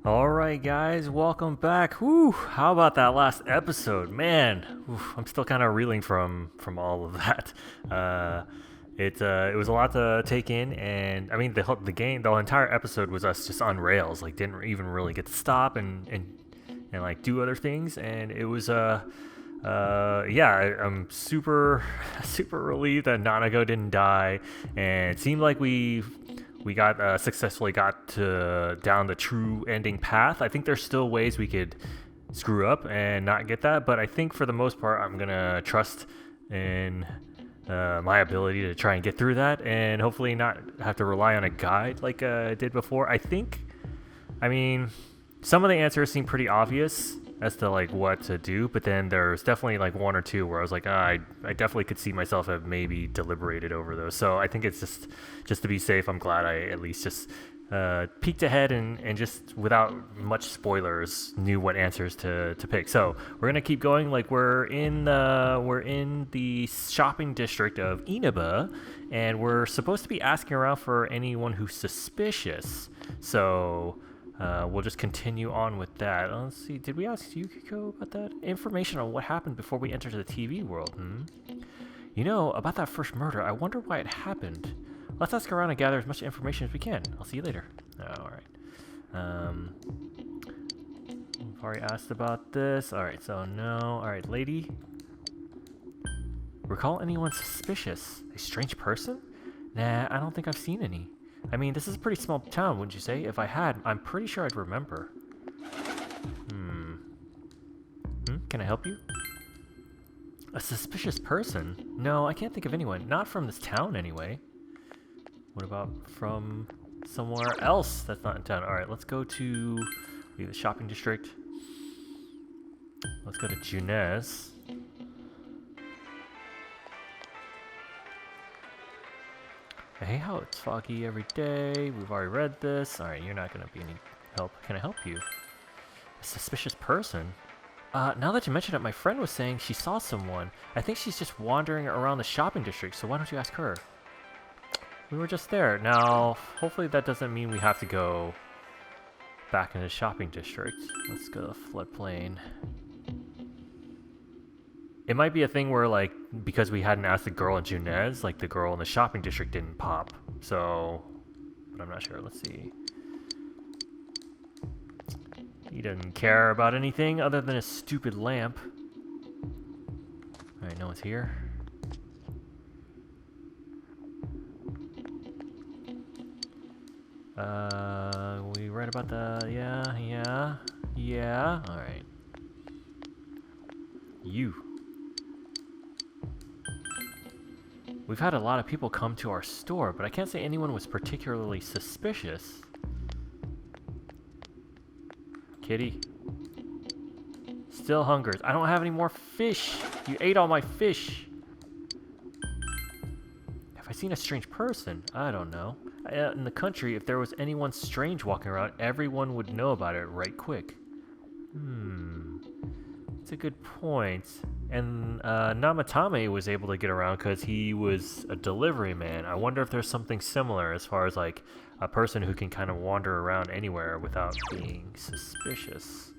Alright guys, welcome back. Whew, how about that last episode? Man, I'm still kind of reeling from all of that. Uh, it was a lot to take in, and I mean the entire episode was us just on rails. Like didn't even really get to stop and like do other things, and it was yeah, I'm super super relieved that Nanago didn't die, and it seemed like we got successfully got to down the true ending path. I think there's still ways we could screw up and not get that, but I think for the most part, I'm gonna trust in my ability to try and get through that, and hopefully not have to rely on a guide like I did before. I mean, some of the answers seem pretty obvious as to like what to do, but then there's definitely like one or two where I was like, I definitely could see myself have maybe deliberated over those. So I think it's just to be safe. I'm glad I at least just peeked ahead and just without much spoilers knew what answers to pick. So we're gonna keep going. Like we're in the shopping district of Inaba, and we're supposed to be asking around for anyone who's suspicious. So. We'll just continue on with that. Let's see. Did we ask Yukiko about that? Information on what happened before we entered the TV world. You know, about that first murder, I wonder why it happened. Let's ask around and gather as much information as we can. I'll see you later. Alright. We've already asked about this. Alright, so no. Alright, lady. Recall anyone suspicious? A strange person? Nah, I don't think I've seen any. I mean, this is a pretty small town, wouldn't you say? If I had, I'm pretty sure I'd remember. Can I help you? A suspicious person? No, I can't think of anyone. Not from this town, anyway. What about from somewhere else that's not in town? Alright, let's go to the shopping district. Let's go to Junez. I hate how it's foggy every day. We've already read this. Alright, you're not going to be any help. Can I help you? A suspicious person? Now that you mention it, my friend was saying she saw someone. I think she's just wandering around the shopping district, so why don't you ask her? We were just there. Now, hopefully that doesn't mean we have to go back in the shopping district. Let's go to the floodplain. It might be a thing where, like, because we hadn't asked the girl in Junez, like, the girl in the shopping district didn't pop. So, but I'm not sure. Let's see. He doesn't care about anything other than a stupid lamp. Alright, no one's here. We read about the... Yeah. Alright. You. We've had a lot of people come to our store, but I can't say anyone was particularly suspicious. Kitty. Still hungers. I don't have any more fish. You ate all my fish. Have I seen a strange person? I don't know. In the country, if there was anyone strange walking around, everyone would know about it right quick. That's a good point. And Namatame was able to get around because he was a delivery man. I wonder if there's something similar as far as like a person who can kind of wander around anywhere without being suspicious.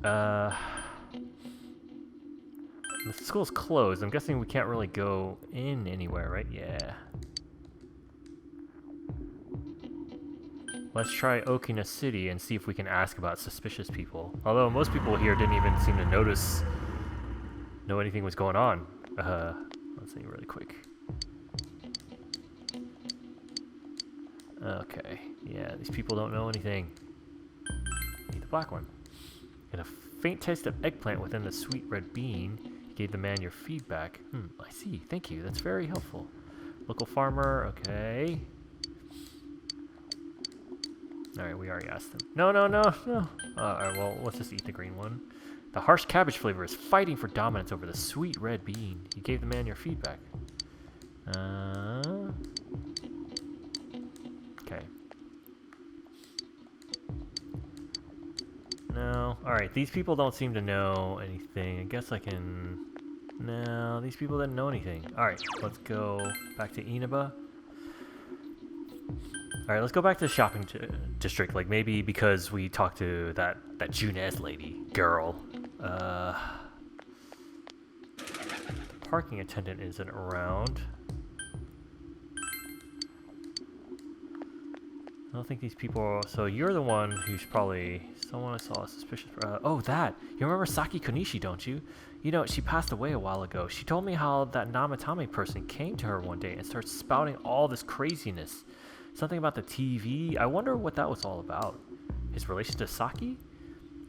The school's closed. I'm guessing we can't really go in anywhere, right? Yeah. Let's try Okina City and see if we can ask about suspicious people. Although most people here didn't even seem to know anything was going on. Let's see really quick. Okay, yeah, these people don't know anything. Need the black one. Get a faint taste of eggplant within the sweet red bean. You gave the man your feedback. I see, thank you, that's very helpful. Local farmer, okay. Alright, we already asked them. No. Alright, well, let's just eat the green one. The harsh cabbage flavor is fighting for dominance over the sweet red bean. You gave the man your feedback. Okay. No. Alright, these people don't seem to know anything. I guess I can... No, these people didn't know anything. Alright, let's go back to Inaba. All right, let's go back to the shopping district. Like maybe because we talked to that Junez lady girl. The parking attendant isn't around. I don't think these people are... So you're the one who's probably... Someone I saw suspicious... oh, that! You remember Saki Konishi, don't you? You know, she passed away a while ago. She told me how that Namatame person came to her one day and started spouting all this craziness. Something about the TV. I wonder what that was all about. His relation to Saki?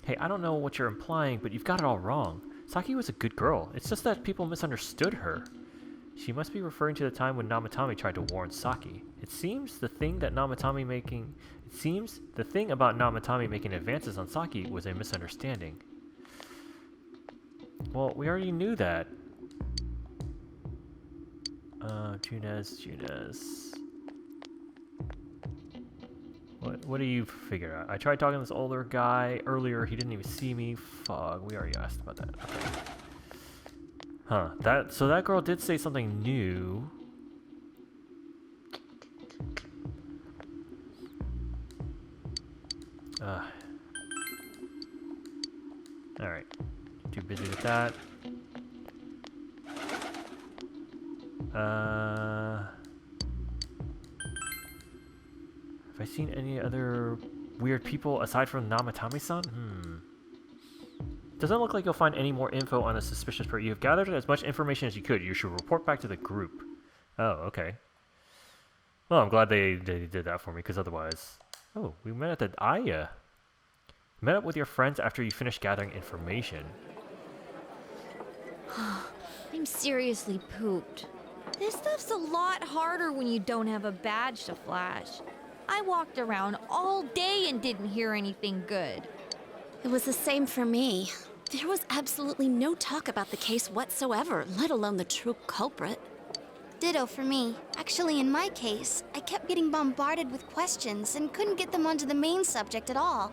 Hey, I don't know what you're implying, but you've got it all wrong. Saki was a good girl. It's just that people misunderstood her. She must be referring to the time when Namatame tried to warn Saki. It seems the thing about Namatame making advances on Saki was a misunderstanding. Well, we already knew that. Junez. What do you figure out? I tried talking to this older guy earlier. He didn't even see me. Fuck, we already asked about that. Okay. Huh, so that girl did say something new. Alright. Too busy with that. Have I seen any other weird people aside from Namatame-san? Doesn't look like you'll find any more info on a suspicious person. You've gathered as much information as you could. You should report back to the group. Oh, okay. Well, I'm glad they did that for me, because otherwise... Oh, we met at the Aya. Met up with your friends after you finished gathering information. I'm seriously pooped. This stuff's a lot harder when you don't have a badge to flash. I walked around all day and didn't hear anything good. It was the same for me. There was absolutely no talk about the case whatsoever, let alone the true culprit. Ditto for me. Actually, in my case, I kept getting bombarded with questions and couldn't get them onto the main subject at all.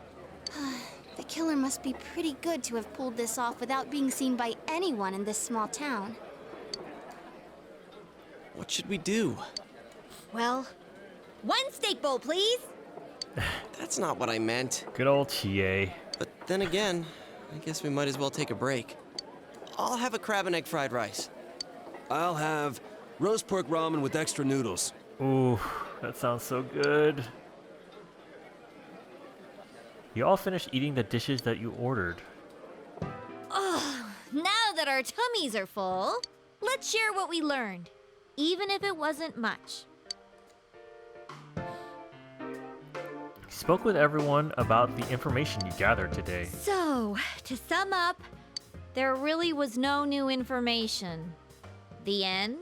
The killer must be pretty good to have pulled this off without being seen by anyone in this small town. What should we do? Well, one steak bowl, please! That's not what I meant. Good old Chie. But then again, I guess we might as well take a break. I'll have a crab and egg fried rice. I'll have roast pork ramen with extra noodles. Ooh, that sounds so good. You all finished eating the dishes that you ordered. Ugh, now that our tummies are full, let's share what we learned, even if it wasn't much. Spoke with everyone about the information you gathered today. So, to sum up, there really was no new information. The end?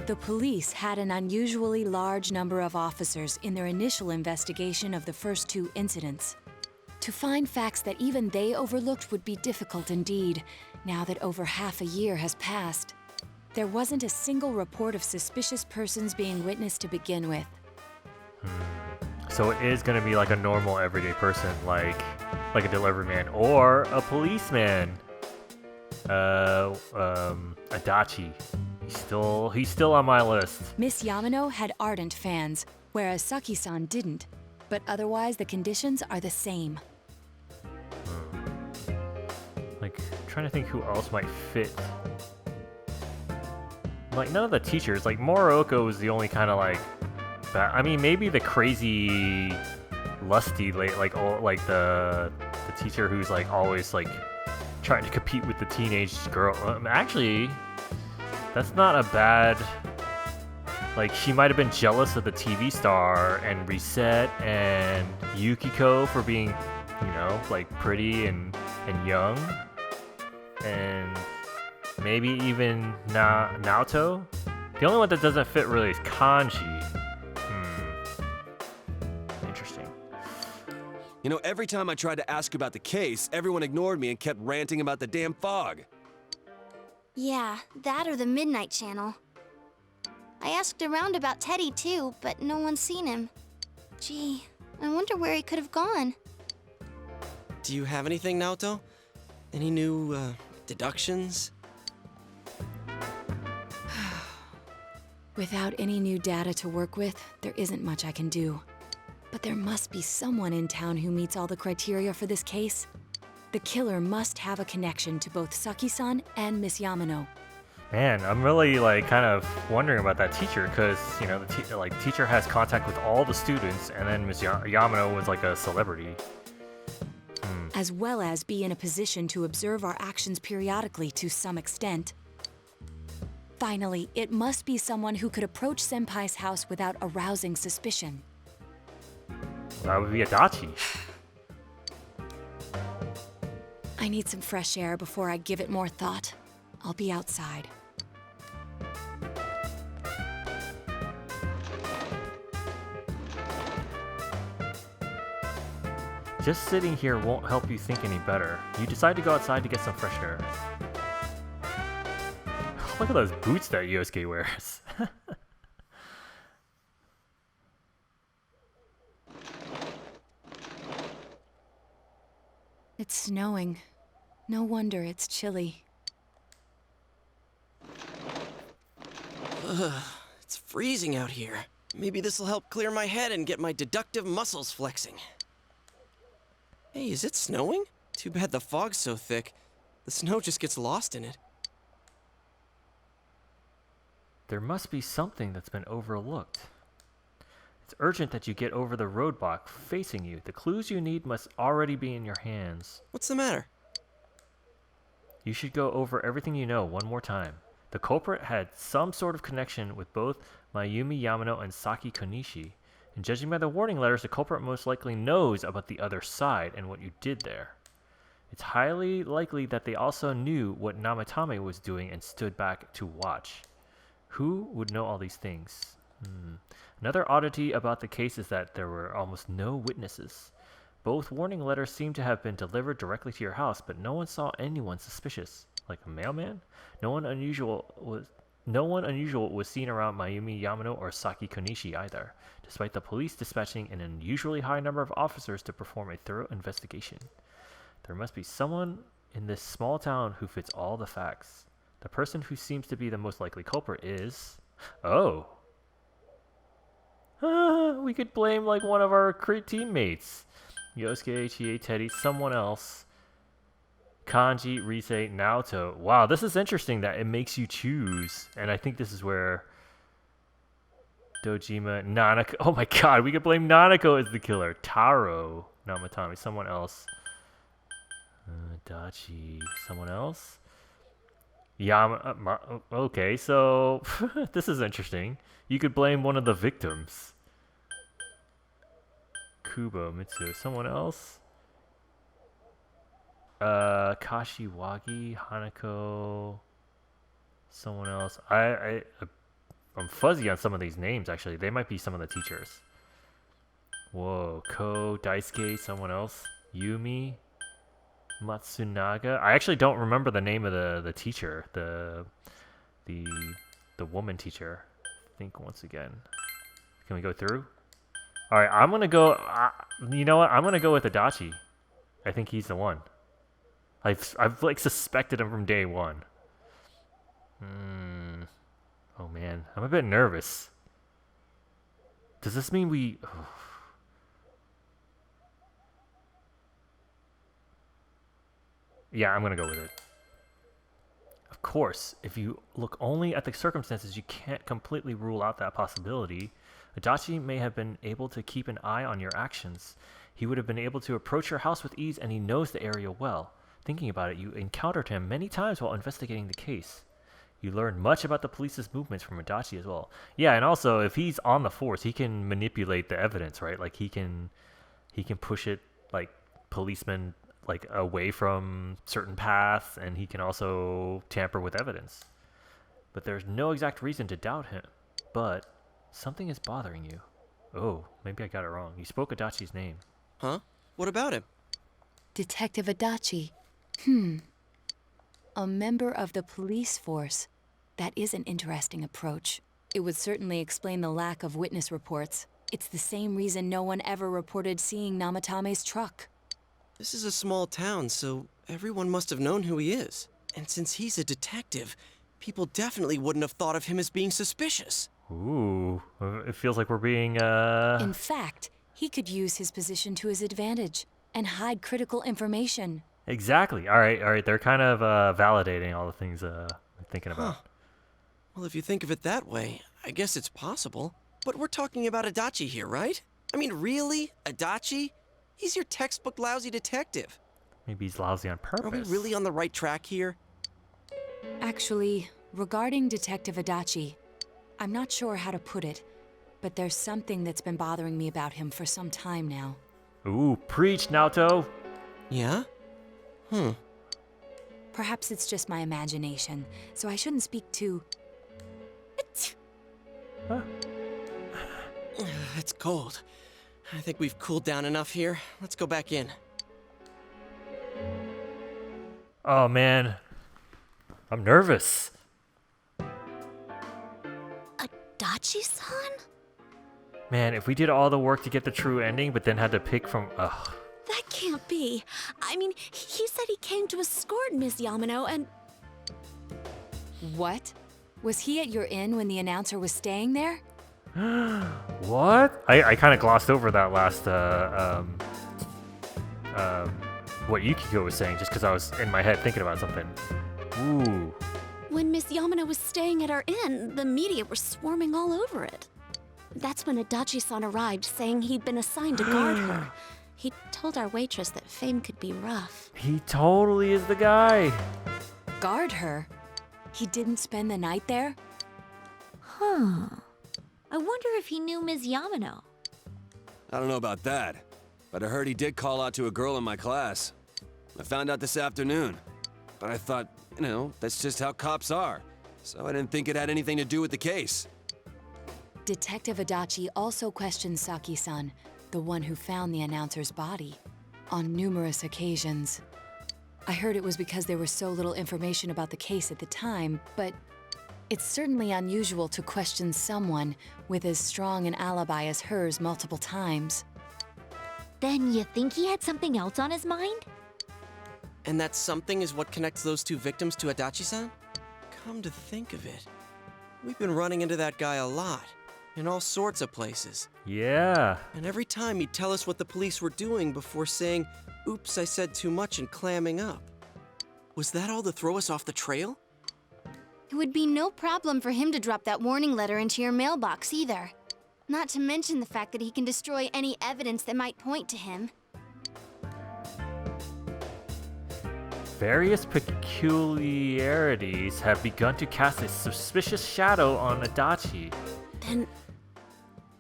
The police had an unusually large number of officers in their initial investigation of the first two incidents. To find facts that even they overlooked would be difficult indeed, now that over half a year has passed. There wasn't a single report of suspicious persons being witnessed to begin with. So it is going to be like a normal everyday person, like a delivery man or a policeman. Adachi. He's still on my list. Miss Yamano had ardent fans, whereas Saki-san didn't. But otherwise, the conditions are the same. Like, trying to think who else might fit. Like, none of the teachers. Like, Moroko is the only kind of like... I mean, maybe the crazy, lusty, like the teacher who's like always like trying to compete with the teenage girl. Actually, that's not a bad. Like, she might have been jealous of the TV star and Reset and Yukiko for being, you know, like pretty and young, and maybe even Naoto. The only one that doesn't fit really is Kanji. You know, every time I tried to ask about the case, everyone ignored me and kept ranting about the damn fog. Yeah, that or the Midnight Channel. I asked around about Teddy too, but no one's seen him. Gee, I wonder where he could have gone. Do you have anything, Naoto? Any new, deductions? Without any new data to work with, there isn't much I can do. But there must be someone in town who meets all the criteria for this case. The killer must have a connection to both Saki-san and Miss Yamano. Man, I'm really like kind of wondering about that teacher because you know the teacher has contact with all the students, and then Miss Yamano was like a celebrity. As well as be in a position to observe our actions periodically to some extent. Finally, it must be someone who could approach Senpai's house without arousing suspicion. That would be Adachi. I need some fresh air before I give it more thought. I'll be outside. Just sitting here won't help you think any better. You decide to go outside to get some fresh air. Look at those boots that Yosuke wears. It's snowing. No wonder it's chilly. It's freezing out here. Maybe this'll help clear my head and get my deductive muscles flexing. Hey, is it snowing? Too bad the fog's so thick. The snow just gets lost in it. There must be something that's been overlooked. It's urgent that you get over the roadblock facing you. The clues you need must already be in your hands. What's the matter? You should go over everything you know one more time. The culprit had some sort of connection with both Mayumi Yamano and Saki Konishi. And judging by the warning letters, the culprit most likely knows about the other side and what you did there. It's highly likely that they also knew what Namatame was doing and stood back to watch. Who would know all these things? Another oddity about the case is that there were almost no witnesses. Both warning letters seem to have been delivered directly to your house, but no one saw anyone suspicious. Like a mailman? No one unusual was seen around Mayumi Yamano or Saki Konishi either, despite the police dispatching an unusually high number of officers to perform a thorough investigation. There must be someone in this small town who fits all the facts. The person who seems to be the most likely culprit is... Oh! We could blame like one of our teammates. Yosuke, Chie, Teddy, someone else. Kanji, Riiitt, Naoto. Wow, this is interesting that it makes you choose. And I think this is where Dojima, Nanako. Oh my god, we could blame Nanako as the killer. Taro, Namatame, someone else. Dachi, someone else. Okay, so this is interesting. You could blame one of the victims. Kubo, Mitsu, someone else. Kashiwagi, Hanako, someone else. I'm fuzzy on some of these names actually. They might be some of the teachers. Whoa, Ko, Daisuke, someone else. Yumi, Matsunaga. I actually don't remember the name of the teacher, the woman teacher. Think once again. Can we go through? All right, I'm gonna go. You know what? I'm gonna go with Adachi. I think he's the one. I've like suspected him from day one. Oh man, I'm a bit nervous. Does this mean we? Oh. Yeah, I'm gonna go with it. Of course, if you look only at the circumstances, you can't completely rule out that possibility. Adachi may have been able to keep an eye on your actions. He would have been able to approach your house with ease, and he knows the area well. Thinking about it, you encountered him many times while investigating the case. You learned much about the police's movements from Adachi as well. Yeah, and also, if he's on the force, he can manipulate the evidence, right? Like, he can push it, like, policemen, like, away from certain paths, and he can also tamper with evidence. But there's no exact reason to doubt him. But something is bothering you. Oh, maybe I got it wrong. You spoke Adachi's name. Huh? What about him? Detective Adachi. A member of the police force. That is an interesting approach. It would certainly explain the lack of witness reports. It's the same reason no one ever reported seeing Namatame's truck. This is a small town, so everyone must have known who he is. And since he's a detective, people definitely wouldn't have thought of him as being suspicious. Ooh, it feels like we're being, In fact, he could use his position to his advantage and hide critical information. Exactly. All right. They're kind of validating all the things I'm thinking about. Well, if you think of it that way, I guess it's possible. But we're talking about Adachi here, right? I mean, really? Adachi? He's your textbook lousy detective. Maybe he's lousy on purpose. Are we really on the right track here? Actually, regarding Detective Adachi, I'm not sure how to put it, but there's something that's been bothering me about him for some time now. Ooh, preach, Naoto. Yeah? Perhaps it's just my imagination, so I shouldn't speak too... Huh? It's cold. I think we've cooled down enough here. Let's go back in. Oh, man. I'm nervous. Adachi-san? Man, if we did all the work to get the true ending, but then had to pick from... Ugh. That can't be. I mean, he said he came to escort Ms. Yamano and... What? Was he at your inn when the announcer was staying there? What? I kind of glossed over that last, what Yukiko was saying, just because I was in my head thinking about something. Ooh. When Miss Yamano was staying at our inn, the media were swarming all over it. That's when Adachi-san arrived, saying he'd been assigned to guard her. He told our waitress that fame could be rough. He totally is the guy. Guard her? He didn't spend the night there? Huh. I wonder if he knew Ms. Yamano. I don't know about that, but I heard he did call out to a girl in my class. I found out this afternoon, but I thought, that's just how cops are, so I didn't think it had anything to do with the case. Detective Adachi also questioned Saki-san, the one who found the announcer's body, on numerous occasions. I heard it was because there was so little information about the case at the time, but it's certainly unusual to question someone with as strong an alibi as hers multiple times. Then you think he had something else on his mind? And that something is what connects those two victims to Adachi-san? Come to think of it, we've been running into that guy a lot, in all sorts of places. Yeah. And every time he'd tell us what the police were doing before saying, "Oops, I said too much," and clamming up. Was that all to throw us off the trail? It would be no problem for him to drop that warning letter into your mailbox either. Not to mention the fact that he can destroy any evidence that might point to him. Various peculiarities have begun to cast a suspicious shadow on Adachi. Then,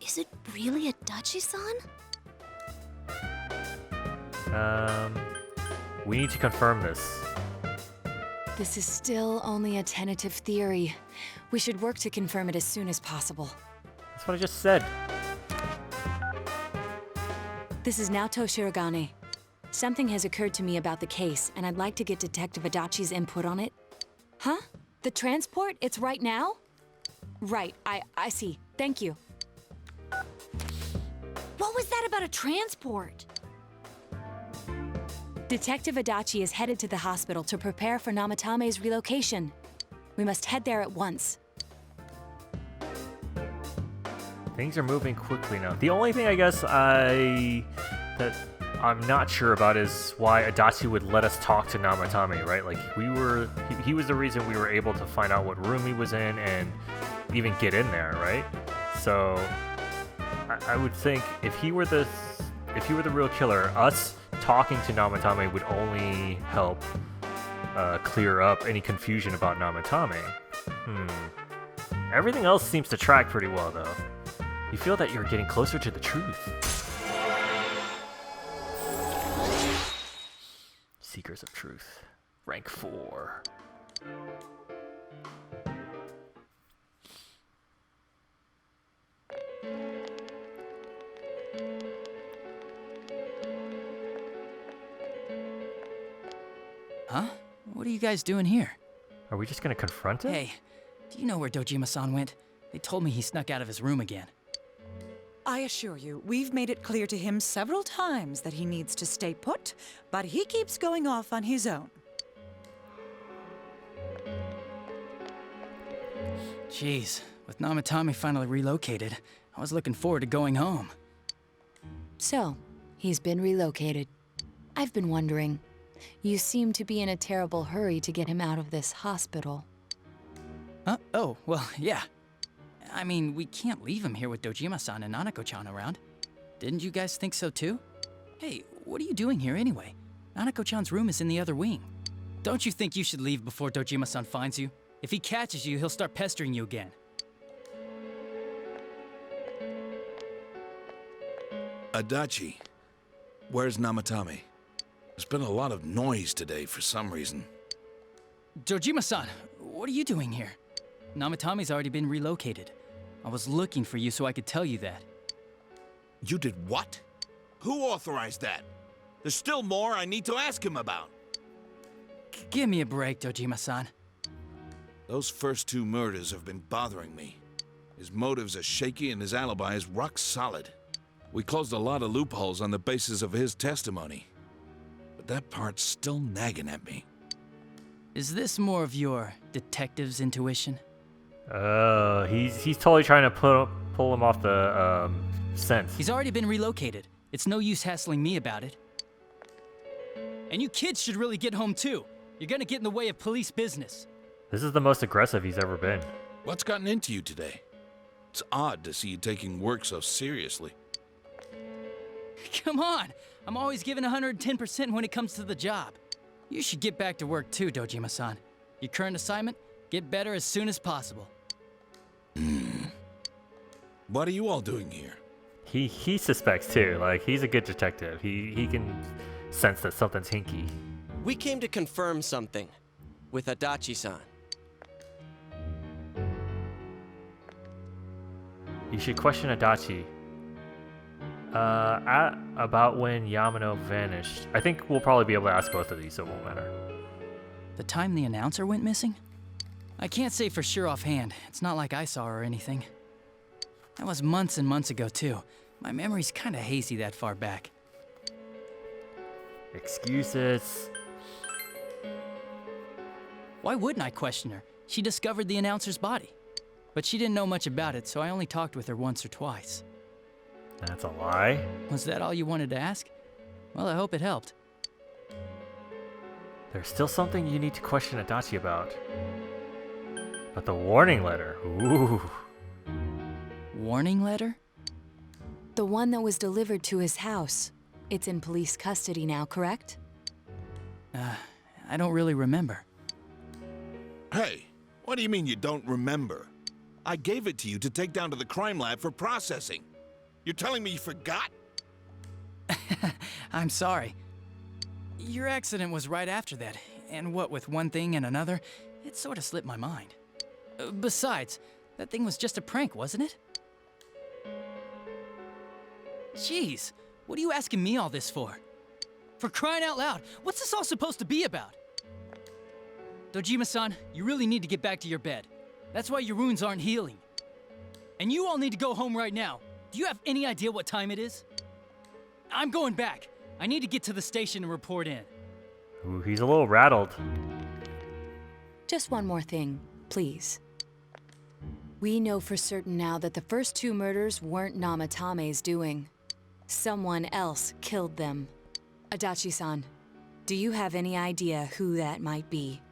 is it really Adachi-san? We need to confirm this. This is still only a tentative theory. We should work to confirm it as soon as possible. That's what I just said. This is Naoto Shirogane. Something has occurred to me about the case, and I'd like to get Detective Adachi's input on it. Huh? The transport? It's right now? Right, I see. Thank you. What was that about a transport? Detective Adachi is headed to the hospital to prepare for Namatame's relocation. We must head there at once. Things are moving quickly now. The only thing I guess I'm not sure about is why Adachi would let us talk to Namatame, right? Like he was the reason we were able to find out what room he was in and even get in there, right? So I would think if he were the real killer, us talking to Namatame would only help clear up any confusion about Namatame. Everything else seems to track pretty well, though. You feel that you're getting closer to the truth. Seekers of Truth. Rank 4. Huh? What are you guys doing here? Are we just gonna confront it? Hey, do you know where Dojima-san went? They told me he snuck out of his room again. I assure you, we've made it clear to him several times that he needs to stay put, but he keeps going off on his own. Jeez, With Namatame finally relocated, I was looking forward to going home. So, he's been relocated. I've been wondering. You seem to be in a terrible hurry to get him out of this hospital. Huh? Oh, well, yeah. I mean, we can't leave him here with Dojima-san and Nanako-chan around. Didn't you guys think so too? Hey, what are you doing here anyway? Nanako-chan's room is in the other wing. Don't you think you should leave before Dojima-san finds you? If he catches you, he'll start pestering you again. Adachi, where's Namatame? There's been a lot of noise today for some reason. Dojima-san, what are you doing here? Namatame's already been relocated. I was looking for you so I could tell you that. You did what? Who authorized that? There's still more I need to ask him about. Give me a break, Dojima-san. Those first 2 murders have been bothering me. His motives are shaky and his alibi is rock solid. We closed a lot of loopholes on the basis of his testimony. But that part's still nagging at me. Is this more of your detective's intuition? He's totally trying to pull him off the scent. He's already been relocated. It's no use hassling me about it. And you kids should really get home too. You're gonna get in the way of police business. This is the most aggressive he's ever been. What's gotten into you today? It's odd to see you taking work so seriously. Come on! I'm always giving 110% when it comes to the job. You should get back to work too, Dojima-san. Your current assignment? Get better as soon as possible. What are you all doing here? He suspects too. Like, he's a good detective. He can sense that something's hinky. We came to confirm something with Adachi-san. You should question Adachi. About when Yamano vanished. I think we'll probably be able to ask both of these, so it won't matter. The time the announcer went missing? I can't say for sure offhand. It's not like I saw her or anything. That was months and months ago, too. My memory's kinda hazy that far back. Excuses. Why wouldn't I question her? She discovered the announcer's body. But she didn't know much about it, so I only talked with her once or twice. That's a lie. Was that all you wanted to ask? Well, I hope it helped. There's still something you need to question Adachi about. But the warning letter. Ooh. Warning letter? The one that was delivered to his house. It's in police custody now, correct? I don't really remember. Hey, what do you mean you don't remember? I gave it to you to take down to the crime lab for processing. You're telling me you forgot? I'm sorry. Your accident was right after that, and what with one thing and another, it sort of slipped my mind. Besides, that thing was just a prank, wasn't it? Jeez, what are you asking me all this for? For crying out loud, what's this all supposed to be about? Dojima-san, you really need to get back to your bed. That's why your wounds aren't healing. And you all need to go home right now. Do you have any idea what time it is? I'm going back. I need to get to the station and report in. Ooh, he's a little rattled. Just one more thing, please. We know for certain now that the first 2 murders weren't Namatame's doing. Someone else killed them. Adachi-san, do you have any idea who that might be?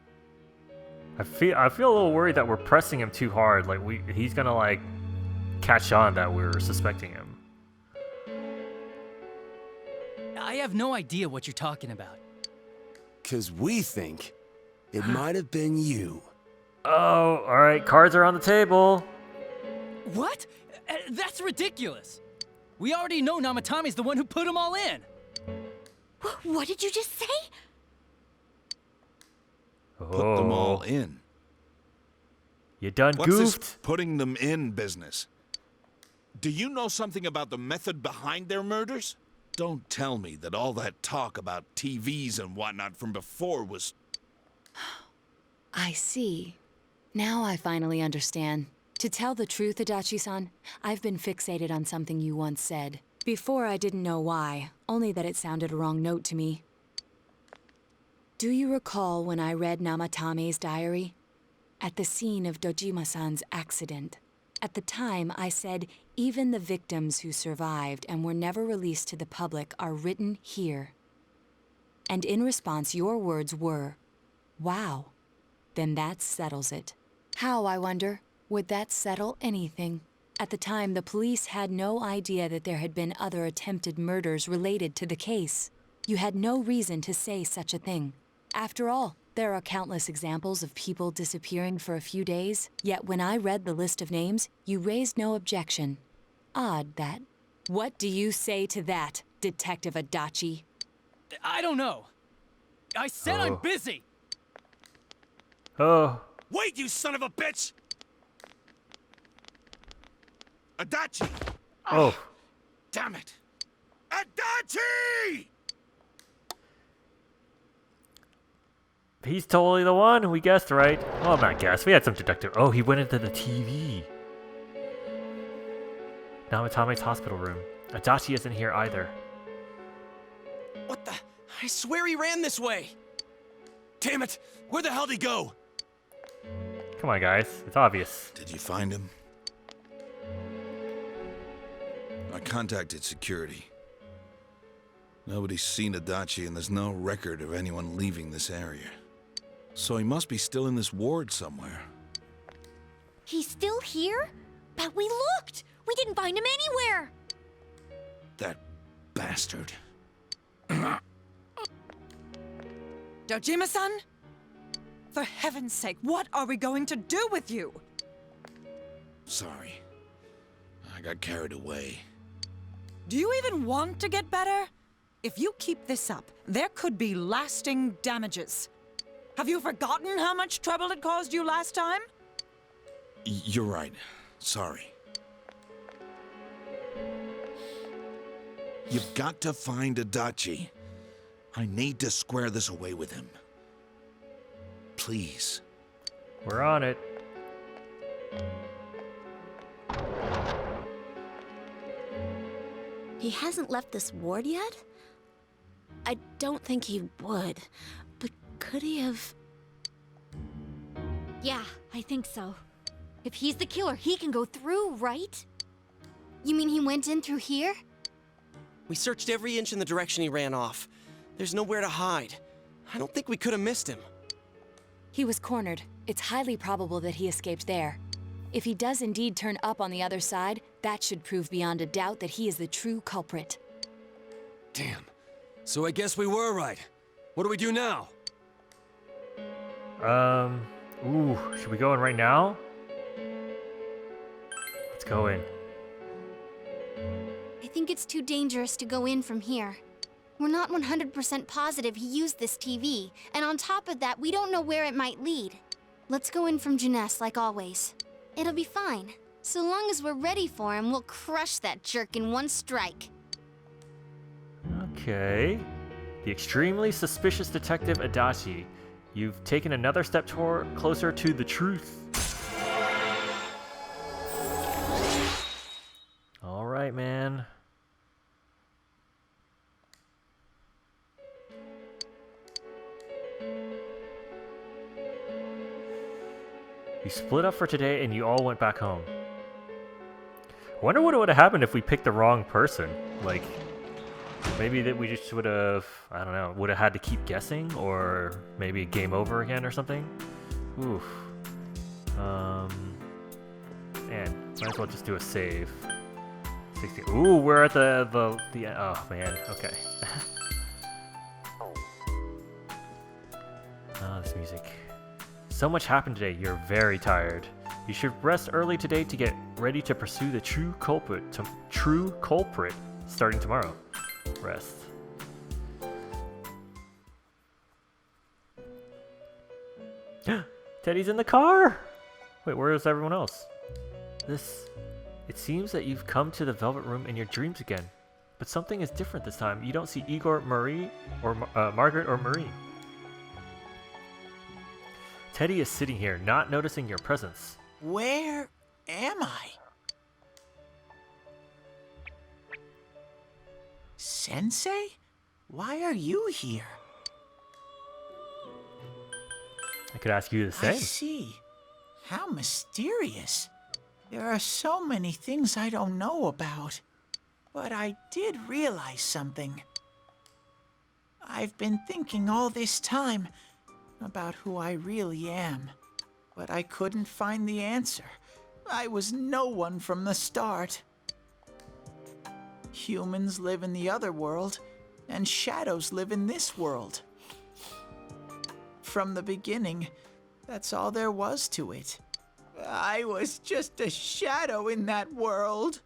I feel a little worried that we're pressing him too hard. Like he's gonna like catch on that we're suspecting him. I have no idea what you're talking about. 'Cause we think it might have been you. Oh, all right. Cards are on the table. What? That's ridiculous. We already know Namatame's the one who put them all in. What did you just say? Put them all in. You done What's goofed? this putting them in business? Do you know something about the method behind their murders? Don't tell me that all that talk about TVs and whatnot from before was... I see. Now I finally understand. To tell the truth, Adachi-san, I've been fixated on something you once said. Before I didn't know why, only that it sounded a wrong note to me. Do you recall when I read Namatame's diary? At the scene of Dojima-san's accident. At the time, I said, even the victims who survived and were never released to the public are written here. And in response, your words were, wow. Then that settles it. How, I wonder, would that settle anything? At the time, the police had no idea that there had been other attempted murders related to the case. You had no reason to say such a thing. After all, there are countless examples of people disappearing for a few days, yet when I read the list of names, you raised no objection. Odd, that. What do you say to that, Detective Adachi? I don't know. I said I'm busy. Oh. Wait, you son of a bitch! Adachi! Oh. Damn it! Adachi! He's totally the one. We guessed right. Well, not guessed. We had some deductive. Oh, he went into the TV. Namatame's hospital room. Adachi isn't here either. What the? I swear he ran this way. Damn it! Where the hell did he go? Come on, guys. It's obvious. Did you find him? I contacted security. Nobody's seen Adachi, and there's no record of anyone leaving this area. So he must be still in this ward somewhere. He's still here? But we looked! We didn't find him anywhere! That bastard. Dojima-san? For heaven's sake, what are we going to do with you? Sorry. I got carried away. Do you even want to get better? If you keep this up, there could be lasting damages. Have you forgotten how much trouble it caused you last time? You're right. Sorry. You've got to find Adachi. I need to square this away with him. Please. We're on it. He hasn't left this ward yet? I don't think he would. But could he have... Yeah, I think so. If he's the killer, he can go through, right? You mean he went in through here? We searched every inch in the direction he ran off. There's nowhere to hide. I don't think we could have missed him. He was cornered. It's highly probable that he escaped there. If he does indeed turn up on the other side, that should prove beyond a doubt that he is the true culprit. Damn. So I guess we were right. What do we do now? Ooh, should we go in right now? Let's go in. I think it's too dangerous to go in from here. We're not 100% positive he used this TV, and on top of that, we don't know where it might lead. Let's go in from Jeunesse like always. It'll be fine. So long as we're ready for him, we'll crush that jerk in one strike. Okay. The extremely suspicious detective Adachi. You've taken another step closer to the truth. All right, man. You split up for today and you all went back home. I wonder what would have happened if we picked the wrong person. Like, maybe that we just would have, I don't know, would have had to keep guessing, or maybe game over again or something. Oof. Man, might as well just do a save. 60. Ooh, we're at the oh man, okay. Oh, this music. So much happened today, you're very tired. You should rest early today to get ready to pursue the true culprit starting tomorrow. Rest. Teddy's in the car! Wait, where is everyone else? It seems that you've come to the Velvet Room in your dreams again. But something is different this time. You don't see Igor, Marie, or Margaret or Marie. Teddy is sitting here, not noticing your presence. Where am I? Sensei? Why are you here? I could ask you the I same. see. How mysterious. There are so many things I don't know about. But I did realize something. I've been thinking all this time about who I really am. But I couldn't find the answer. I was no one from the start. Humans live in the other world, and shadows live in this world. From the beginning, that's all there was to it. I was just a shadow in that world.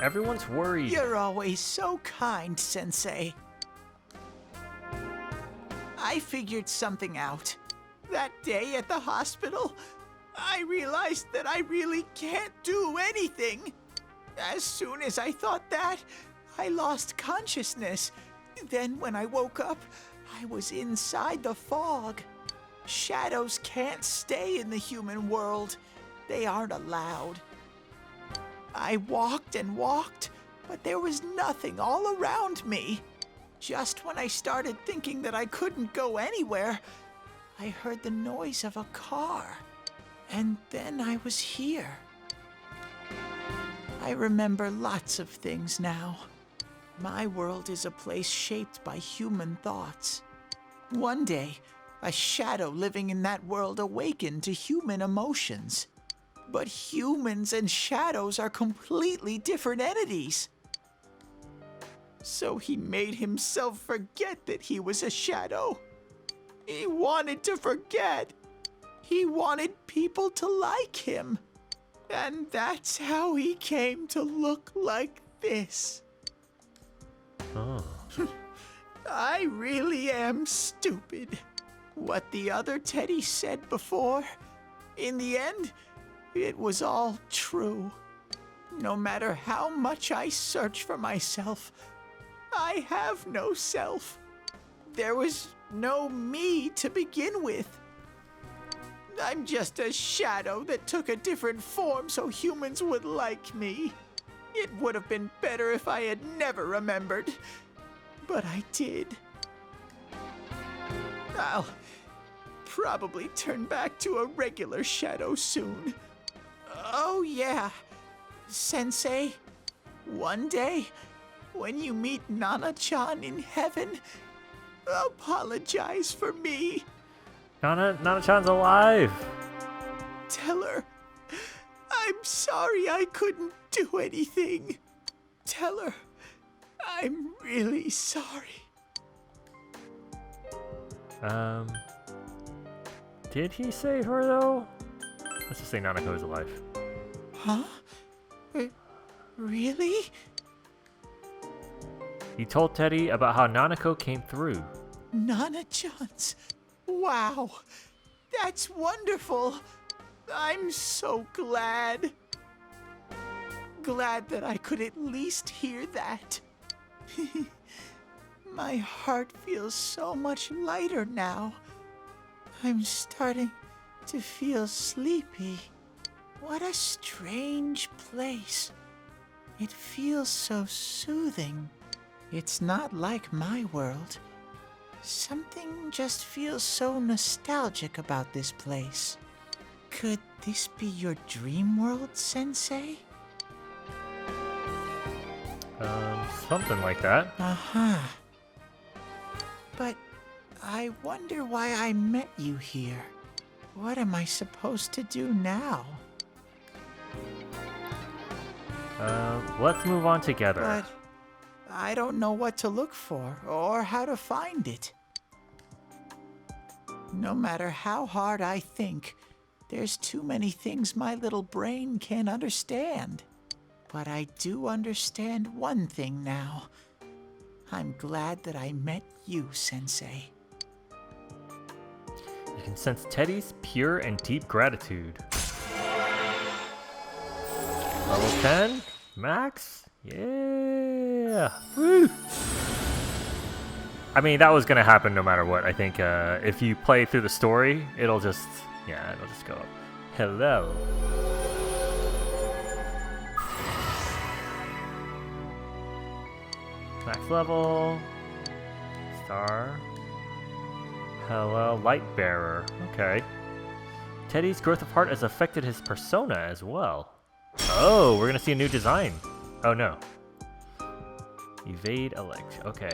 Everyone's worried. You're always so kind, Sensei. I figured something out. That day at the hospital, I realized that I really can't do anything. As soon as I thought that, I lost consciousness. Then when I woke up, I was inside the fog. Shadows can't stay in the human world. They aren't allowed. I walked and walked, but there was nothing all around me. Just when I started thinking that I couldn't go anywhere, I heard the noise of a car. And then I was here. I remember lots of things now. My world is a place shaped by human thoughts. One day, a shadow living in that world awakened to human emotions. But humans and shadows are completely different entities. So he made himself forget that he was a shadow. He wanted to forget. He wanted people to like him. And that's how he came to look like this. Oh. I really am stupid. What the other Teddy said before, in the end, it was all true. No matter how much I search for myself, I have no self. There was no me to begin with. I'm just a shadow that took a different form so humans would like me. It would have been better if I had never remembered, but I did. I'll probably turn back to a regular shadow soon. Oh yeah, Sensei, one day, when you meet Nana-chan in heaven, apologize for me. Nana-chan's alive. Tell her, I'm sorry I couldn't do anything. Tell her, I'm really sorry. Did he save her though? Let's just say Nanako is alive. Huh? Really? He told Teddy about how Nanako came through. Nana-chan's. Wow, that's wonderful. I'm so glad. Glad that I could at least hear that. My heart feels so much lighter now. I'm starting to feel sleepy. What a strange place. It feels so soothing. It's not like my world. Something just feels so nostalgic about this place. Could this be your dream world, Sensei? Something like that. Uh-huh. But I wonder why I met you here. What am I supposed to do now? Let's move on together. But I don't know what to look for or how to find it. No matter how hard I think, there's too many things my little brain can't understand. But I do understand one thing now. I'm glad that I met you, Sensei. You can sense Teddy's pure and deep gratitude. Level 10? Max? Yeah! Woo! I mean, that was gonna happen no matter what. I think if you play through the story, it'll just go up. Hello. Max level. Star. Hello, Light Bearer. Okay. Teddy's growth of heart has affected his persona as well. Oh, we're gonna see a new design. Oh no. Evade elect. Okay.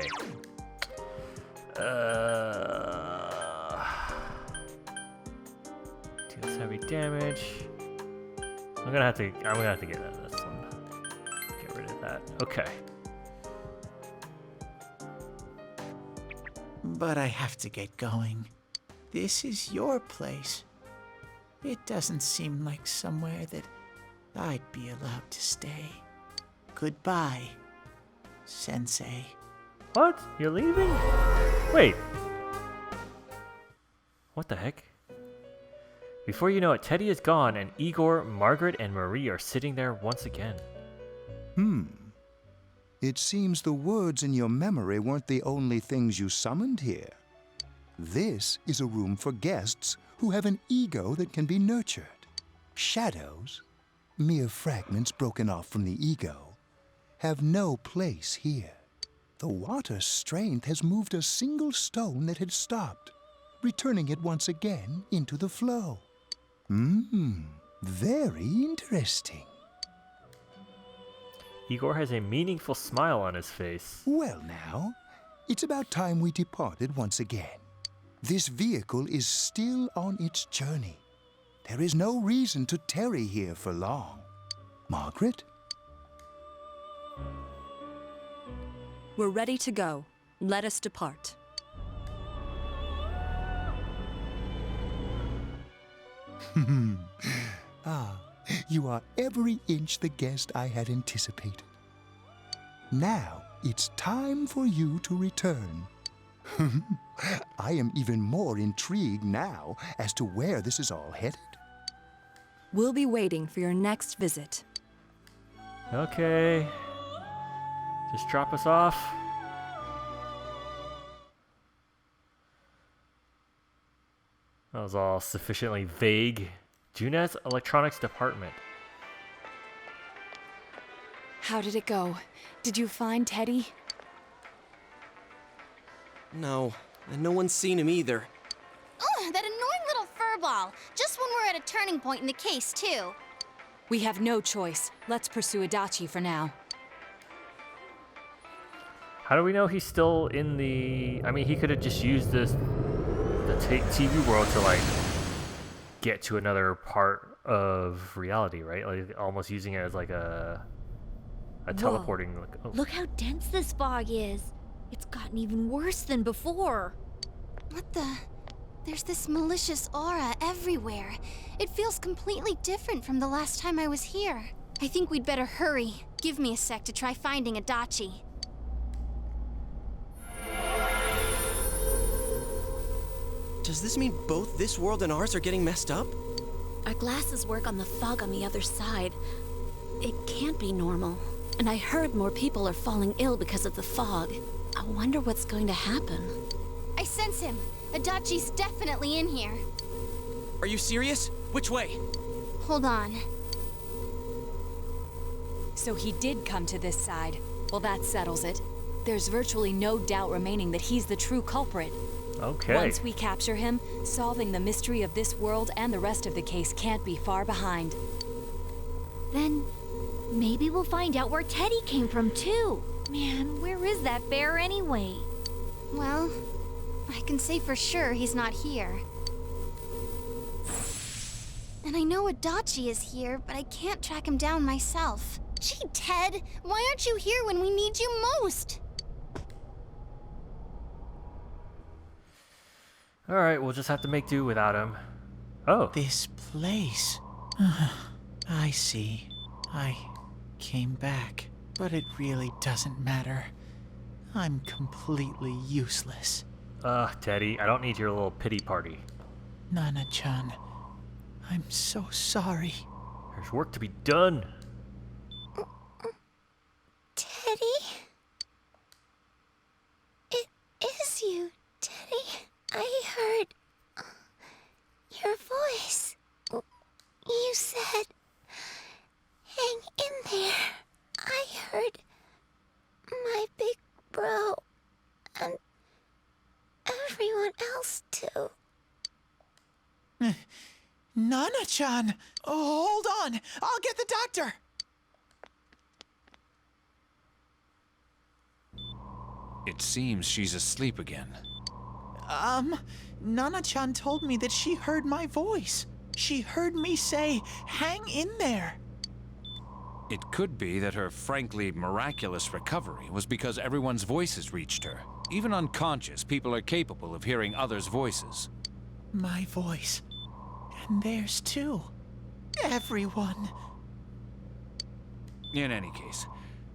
Deals heavy damage. I'm gonna have to get rid of this one. Get rid of that. Okay. But I have to get going. This is your place. It doesn't seem like somewhere that I'd be allowed to stay. Goodbye, Sensei. What? You're leaving? Wait. What the heck? Before you know it, Teddy is gone, and Igor, Margaret, and Marie are sitting there once again. It seems the words in your memory weren't the only things you summoned here. This is a room for guests who have an ego that can be nurtured. Shadows, mere fragments broken off from the ego, have no place here. The water's strength has moved a single stone that had stopped, returning it once again into the flow. Very interesting. Igor has a meaningful smile on his face. Well now, it's about time we departed once again. This vehicle is still on its journey. There is no reason to tarry here for long. Margaret? We're ready to go. Let us depart. You are every inch the guest I had anticipated. Now it's time for you to return. I am even more intrigued now as to where this is all headed. We'll be waiting for your next visit. Okay. Just drop us off. That was all sufficiently vague. Junet's electronics department. How did it go? Did you find Teddy? No, and no one's seen him either. Ugh, that annoying little furball. Just when we're at a turning point in the case, too. We have no choice. Let's pursue Adachi for now. How do we know he's still in the... I mean, he could have just used the TV world to, like, get to another part of reality, right? Like, almost using it as, like, a teleporting... Like, oh. Look how dense this fog is. It's gotten even worse than before. What the? There's this malicious aura everywhere. It feels completely different from the last time I was here. I think we'd better hurry. Give me a sec to try finding Adachi. Does this mean both this world and ours are getting messed up? Our glasses work on the fog on the other side. It can't be normal. And I heard more people are falling ill because of the fog. I wonder what's going to happen. I sense him. Adachi's definitely in here. Are you serious? Which way? Hold on. So he did come to this side. Well, that settles it. There's virtually no doubt remaining that he's the true culprit. Okay. Once we capture him, solving the mystery of this world and the rest of the case can't be far behind. Then maybe we'll find out where Teddy came from too. Man, where is that bear anyway? Well, I can say for sure he's not here. And I know Adachi is here, but I can't track him down myself. Gee, Ted, why aren't you here when we need you most? Alright, we'll just have to make do without him. Oh. This place. I see. I came back. But it really doesn't matter. I'm completely useless. Teddy, I don't need your little pity party. Nana-chan, I'm so sorry. There's work to be done. Teddy? It is you, Teddy. I heard your voice. You said, hang in there. I heard my big bro and everyone else too. Nana-chan! Oh, hold on! I'll get the doctor! It seems she's asleep again. Nana-chan told me that she heard my voice. She heard me say, hang in there. It could be that her frankly miraculous recovery was because everyone's voices reached her. Even unconscious, people are capable of hearing others' voices. My voice. And theirs too. Everyone. In any case,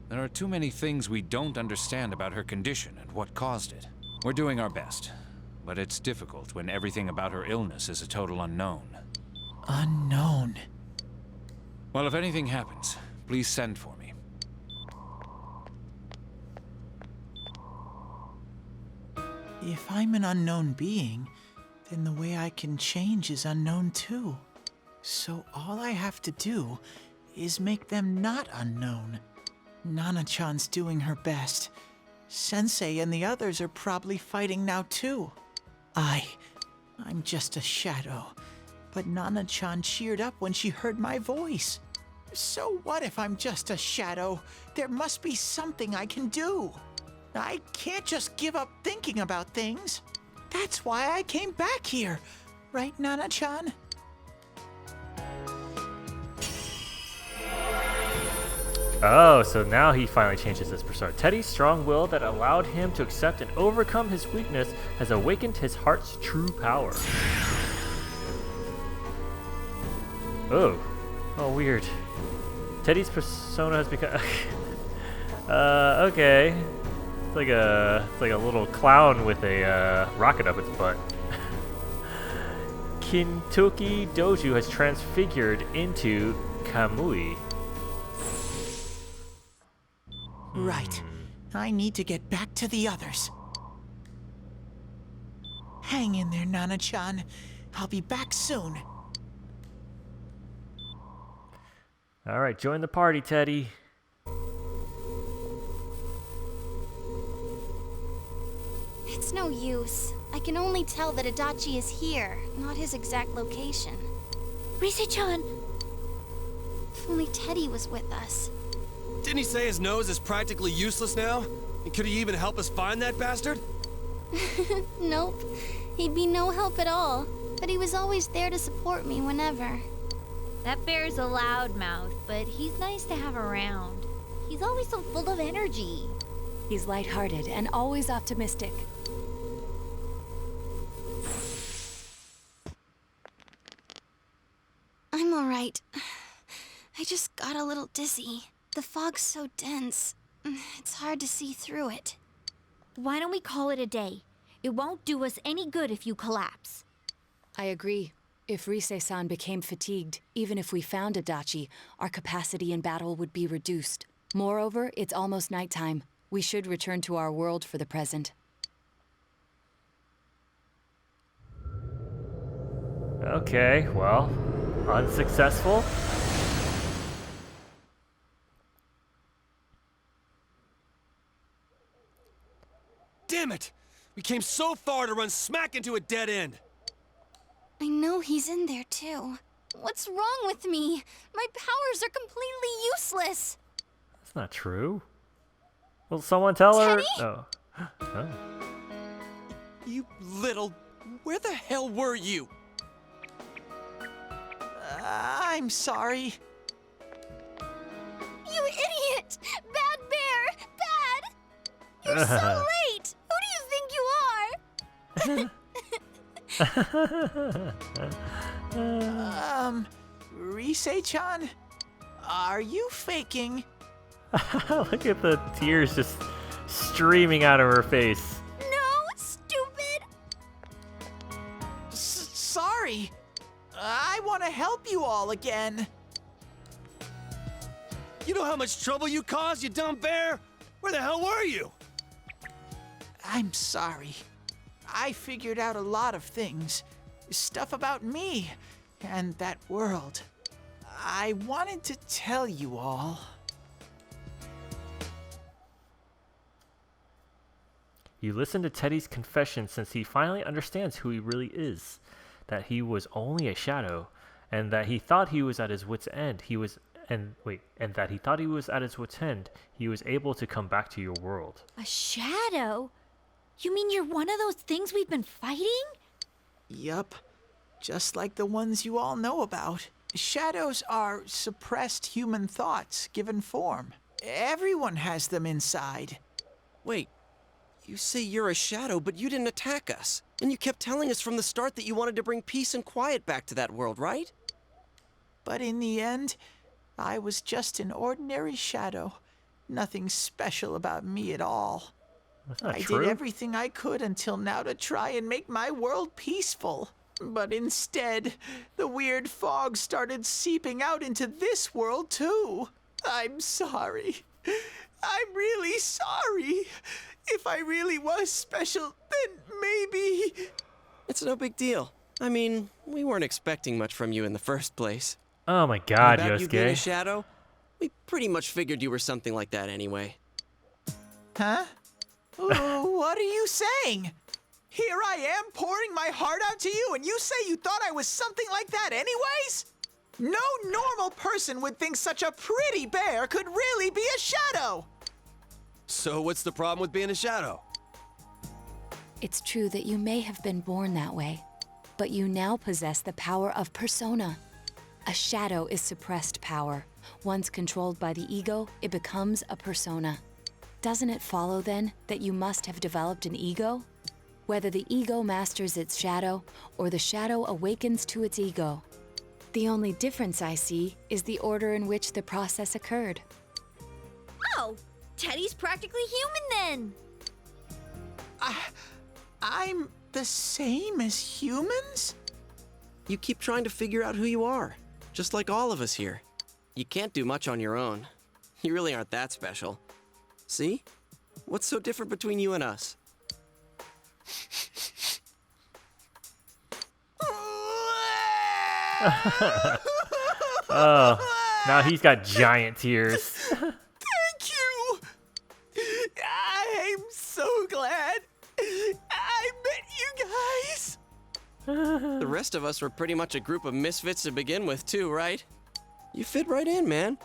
there are too many things we don't understand about her condition and what caused it. We're doing our best, but it's difficult when everything about her illness is a total unknown. Unknown. Well, if anything happens, please send for me. If I'm an unknown being, then the way I can change is unknown too. So all I have to do is make them not unknown. Nana-chan's doing her best. Sensei and the others are probably fighting now too. I'm just a shadow. But Nana-chan cheered up when she heard my voice. So what if I'm just a shadow? There must be something I can do. I can't just give up thinking about things. That's why I came back here. Right, Nana-chan? Oh, so now he finally changes his persona. Teddy's strong will that allowed him to accept and overcome his weakness has awakened his heart's true power. Oh. Oh, weird. Teddy's persona has become... okay. It's like a little clown with a rocket up its butt. Kintoki Doju has transfigured into Kamui. Right. I need to get back to the others. Hang in there, Nana-chan. I'll be back soon. All right, join the party, Teddy. It's no use. I can only tell that Adachi is here, not his exact location. Riiiitt-chan! If only Teddy was with us. Didn't he say his nose is practically useless now? And could he even help us find that bastard? Nope. He'd be no help at all. But he was always there to support me whenever. That bear's a loudmouth, but he's nice to have around. He's always so full of energy. He's lighthearted and always optimistic. I'm alright. I just got a little dizzy. The fog's so dense. It's hard to see through it. Why don't we call it a day? It won't do us any good if you collapse. I agree. If Riiiitt-san became fatigued, even if we found Adachi, our capacity in battle would be reduced. Moreover, it's almost nighttime. We should return to our world for the present. Okay, well, unsuccessful. Damn it! We came so far to run smack into a dead end. I know he's in there too. What's wrong with me? My powers are completely useless. That's not true. Will someone tell Teddy? her? Oh. Oh. You little... Where the hell were you? I'm sorry. You idiot! Bad bear! Bad! You're so late! Who do you think you are? Riiiitt-chan? Are you faking? Look at the tears just streaming out of her face. No, stupid! Sorry. I want to help you all again. You know how much trouble you caused, you dumb bear? Where the hell were you? I'm sorry. I figured out a lot of things. Stuff about me and that world. I wanted to tell you all. You listen to Teddy's confession since he finally understands who he really is. That he was only a shadow, and that he thought he was at his wit's end. And that he thought he was at his wit's end. He was able to come back to your world. A shadow? You mean you're one of those things we've been fighting? Yup. Just like the ones you all know about. Shadows are suppressed human thoughts given form. Everyone has them inside. Wait, you say you're a shadow, but you didn't attack us. And you kept telling us from the start that you wanted to bring peace and quiet back to that world, right? But in the end, I was just an ordinary shadow. Nothing special about me at all. That's not I true. did everything I could until now to try and make my world peaceful. But instead, the weird fog started seeping out into this world too. I'm sorry. I'm really sorry. If I really was special, then maybe... It's no big deal. I mean, we weren't expecting much from you in the first place. Oh my god, About you being a Yosuke. shadow, we pretty much figured you were something like that anyway. Huh? What are you saying? Here I am pouring my heart out to you, and you say you thought I was something like that anyways? No normal person would think such a pretty bear could really be a shadow! So what's the problem with being a shadow? It's true that you may have been born that way, but you now possess the power of persona. A shadow is suppressed power. Once controlled by the ego, it becomes a persona. Doesn't it follow then that you must have developed an ego? Whether the ego masters its shadow or the shadow awakens to its ego. The only difference I see is the order in which the process occurred. Oh, Teddy's practically human then. I'm the same as humans? You keep trying to figure out who you are, just like all of us here. You can't do much on your own. You really aren't that special. See? What's so different between you and us? Oh, now he's got giant tears. Thank you! I'm so glad I met you guys! The rest of us were pretty much a group of misfits to begin with, too, right? You fit right in, man.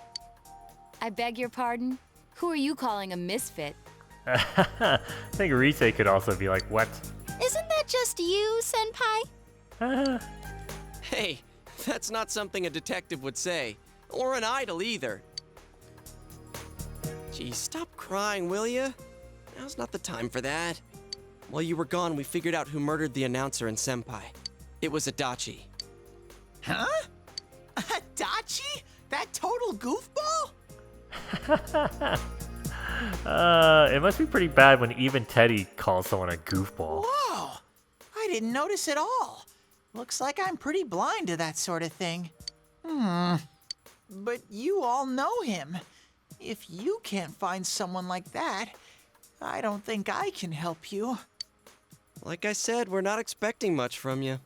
I beg your pardon? Who are you calling a misfit? I think Riiiitt could also be like, what? Isn't that just you, Senpai? Hey, that's not something a detective would say. Or an idol, either. Geez, stop crying, will ya? Now's not the time for that. While you were gone, we figured out who murdered the announcer and Senpai. It was Adachi. Huh? Adachi? That total goofball? It must be pretty bad when even Teddy calls someone a goofball. Whoa! I didn't notice at all. Looks like I'm pretty blind to that sort of thing. But you all know him. If you can't find someone like that, I don't think I can help you. Like I said, we're not expecting much from you.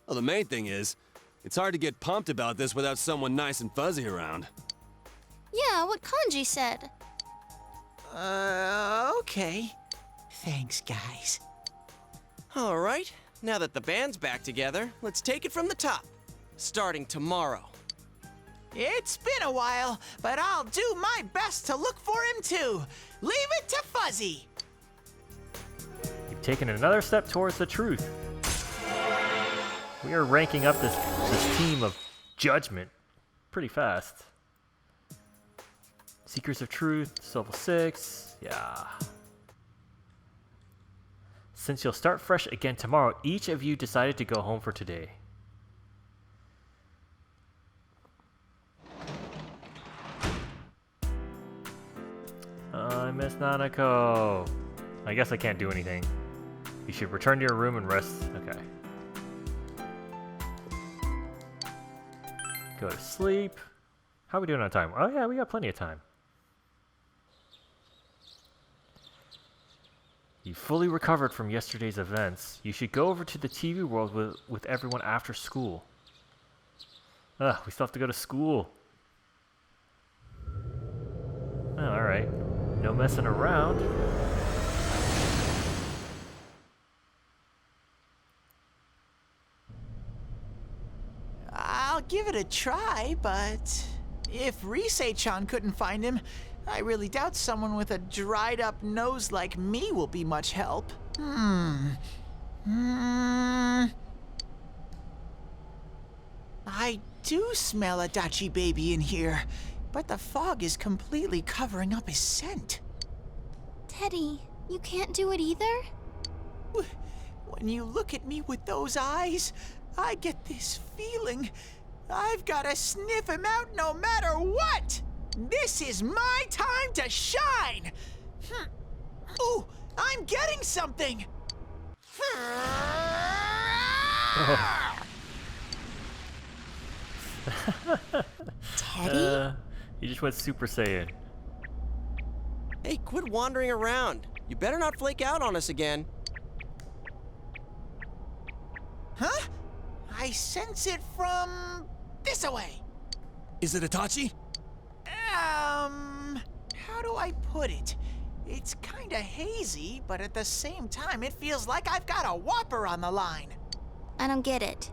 Well, the main thing is, it's hard to get pumped about this without someone nice and fuzzy around. Yeah, what Kanji said. Okay. Thanks, guys. All right, now that the band's back together, let's take it from the top. Starting tomorrow. It's been a while, but I'll do my best to look for him too. Leave it to Fuzzy. You've taken another step towards the truth. We are ranking up this team of judgment pretty fast. Seekers of Truth, level 6. Yeah. Since you'll start fresh again tomorrow, each of you decided to go home for today. I miss Nanako. I guess I can't do anything. You should return to your room and rest. Okay. Go to sleep. How are we doing on time? Oh yeah, we got plenty of time. You fully recovered from yesterday's events. You should go over to the TV world with everyone after school. Ugh, we still have to go to school. Oh, alright. No messing around. give it a try, but if Riiiight-chan couldn't find him, I really doubt someone with a dried up nose like me will be much help. I do smell a Dachi baby in here, but the fog is completely covering up his scent. Teddy, you can't do it either? When you look at me with those eyes, I get this feeling I've got to sniff him out no matter what! This is my time to shine! Ooh, I'm getting something! Teddy? You just went Super Saiyan. Hey, quit wandering around. You better not flake out on us again. Huh? I sense it from this away. Is it Itachi? How do I put it? It's kinda hazy, but at the same time, it feels like I've got a whopper on the line. I don't get it.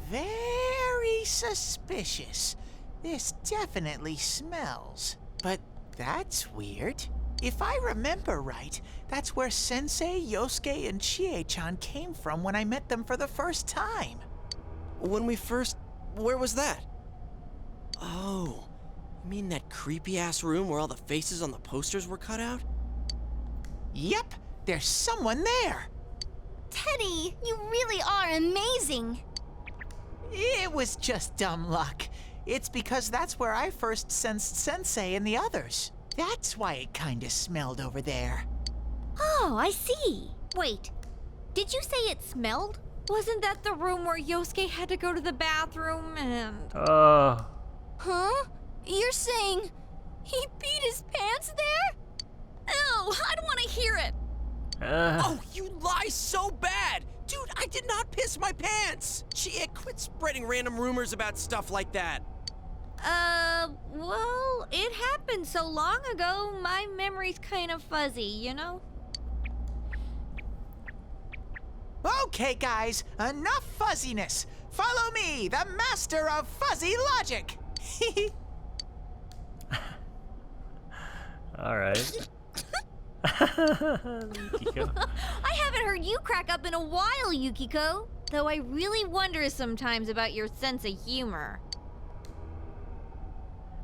Very suspicious. This definitely smells. But that's weird. If I remember right, that's where Sensei, Yosuke, and Chie-chan came from when I met them for the first time. Where was that? Oh, you mean that creepy-ass room where all the faces on the posters were cut out? Yep, there's someone there. Teddy, you really are amazing. It was just dumb luck. It's because that's where I first sensed Sensei and the others. That's why it kinda smelled over there. Oh, I see. Wait, did you say it smelled? Wasn't that the room where Yosuke had to go to the bathroom and... Huh? You're saying he peed his pants there? Ew, I don't want to hear it. Oh, you lie so bad! Dude, I did not piss my pants! Chie, quit spreading random rumors about stuff like that. Well, it happened so long ago, my memory's kind of fuzzy, you know? Okay, guys, enough fuzziness. Follow me, the master of fuzzy logic. All right. Yukiko. I haven't heard you crack up in a while, Yukiko. Though I really wonder sometimes about your sense of humor.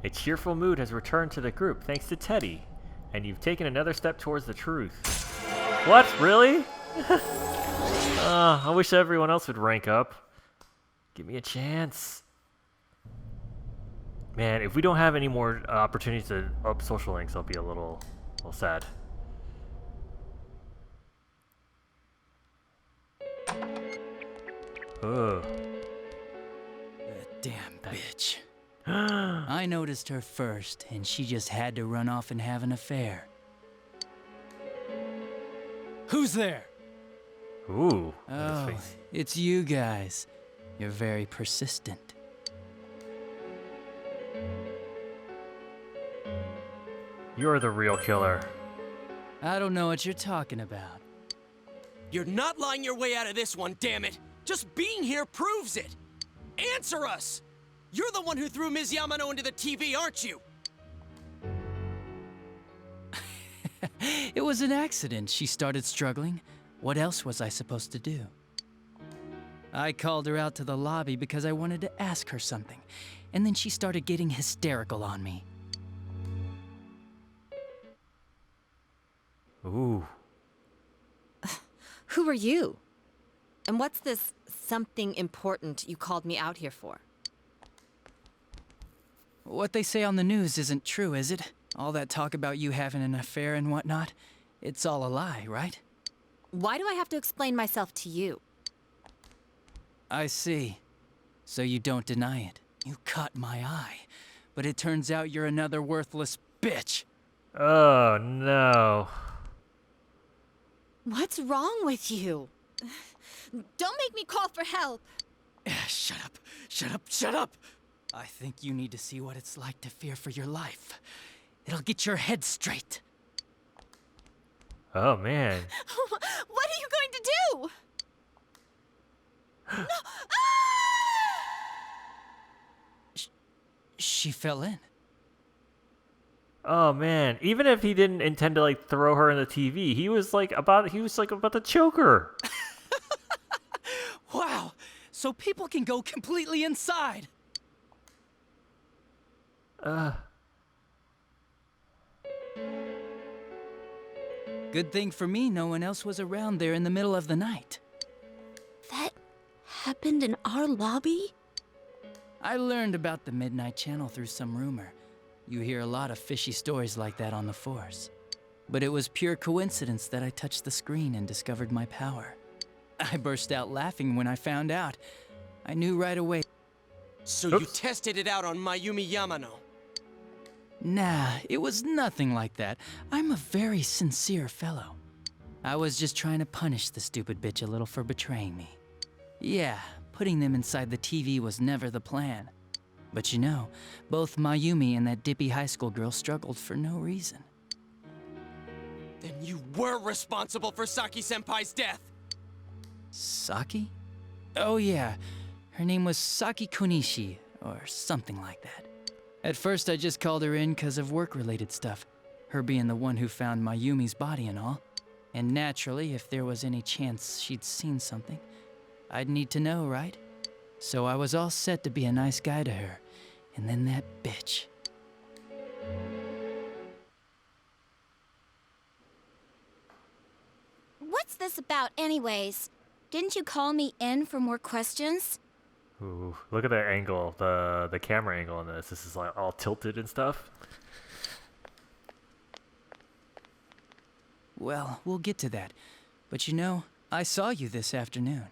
A cheerful mood has returned to the group thanks to Teddy, and you've taken another step towards the truth. What? Really? I wish everyone else would rank up. Give me a chance. Man, if we don't have any more opportunities to up social links, I'll be a little sad. Oh. That damn bitch. I noticed her first, and she just had to run off and have an affair. Who's there? Ooh. Oh, it's you guys. You're very persistent. You're the real killer. I don't know what you're talking about. You're not lying your way out of this one, damn it! Just being here proves it! Answer us! You're the one who threw Ms. Yamano into the TV, aren't you? It was an accident. She started struggling. What else was I supposed to do? I called her out to the lobby because I wanted to ask her something, and then she started getting hysterical on me. Ooh. Who are you? And what's this something important you called me out here for? What they say on the news isn't true, is it? All that talk about you having an affair and whatnot? It's all a lie, right? Why do I have to explain myself to you? I see. So you don't deny it. You caught my eye. But it turns out you're another worthless bitch. Oh, no. What's wrong with you? Don't make me call for help. Shut up. Shut up. Shut up. I think you need to see what it's like to fear for your life. It'll get your head straight. Oh, man. What are you going to do? No. She fell in. Oh man, even if he didn't intend to like throw her in the TV, he was like about to choke her. Wow, so people can go completely inside. Good thing for me, no one else was around there in the middle of the night. That happened in our lobby? I learned about the Midnight Channel through some rumor. You hear a lot of fishy stories like that on the force. But it was pure coincidence that I touched the screen and discovered my power. I burst out laughing when I found out. I knew right away. So you tested it out on Mayumi Yamano? Nah, it was nothing like that. I'm a very sincere fellow. I was just trying to punish the stupid bitch a little for betraying me. Yeah, putting them inside the TV was never the plan. But you know, both Mayumi and that dippy high school girl struggled for no reason. Then you were responsible for Saki-senpai's death! Saki? Oh yeah, her name was Saki Kunishi, or something like that. At first I just called her in because of work-related stuff, her being the one who found Mayumi's body and all. And naturally, if there was any chance she'd seen something, I'd need to know, right? So I was all set to be a nice guy to her, and then that bitch. What's this about anyways? Didn't you call me in for more questions? Ooh, look at the angle, the camera angle on this. This is like all tilted and stuff. Well, we'll get to that. But you know, I saw you this afternoon.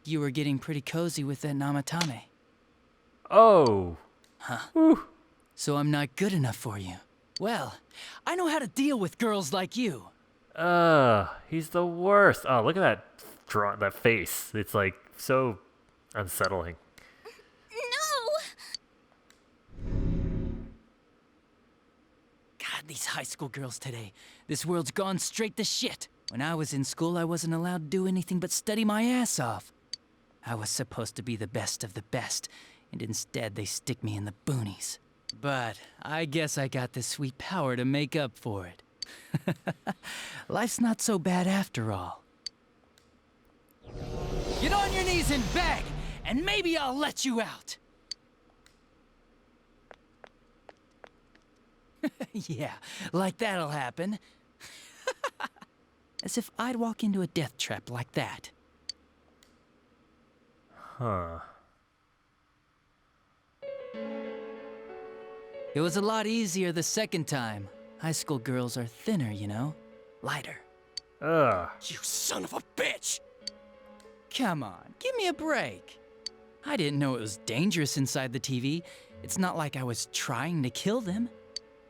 You were getting pretty cozy with that Namatame. Oh. Huh. Whew. So I'm not good enough for you. Well, I know how to deal with girls like you. He's the worst. Oh, look at that face. It's like so unsettling. No! God, these high school girls today. This world's gone straight to shit. When I was in school, I wasn't allowed to do anything but study my ass off. I was supposed to be the best of the best, and instead they stick me in the boonies. But I guess I got the sweet power to make up for it. Life's not so bad after all. Get on your knees and beg, and maybe I'll let you out. Yeah, like that'll happen. As if I'd walk into a death trap like that. Huh. It was a lot easier the second time. High school girls are thinner, you know? Lighter. Ugh. You son of a bitch! Come on, give me a break. I didn't know it was dangerous inside the TV. It's not like I was trying to kill them.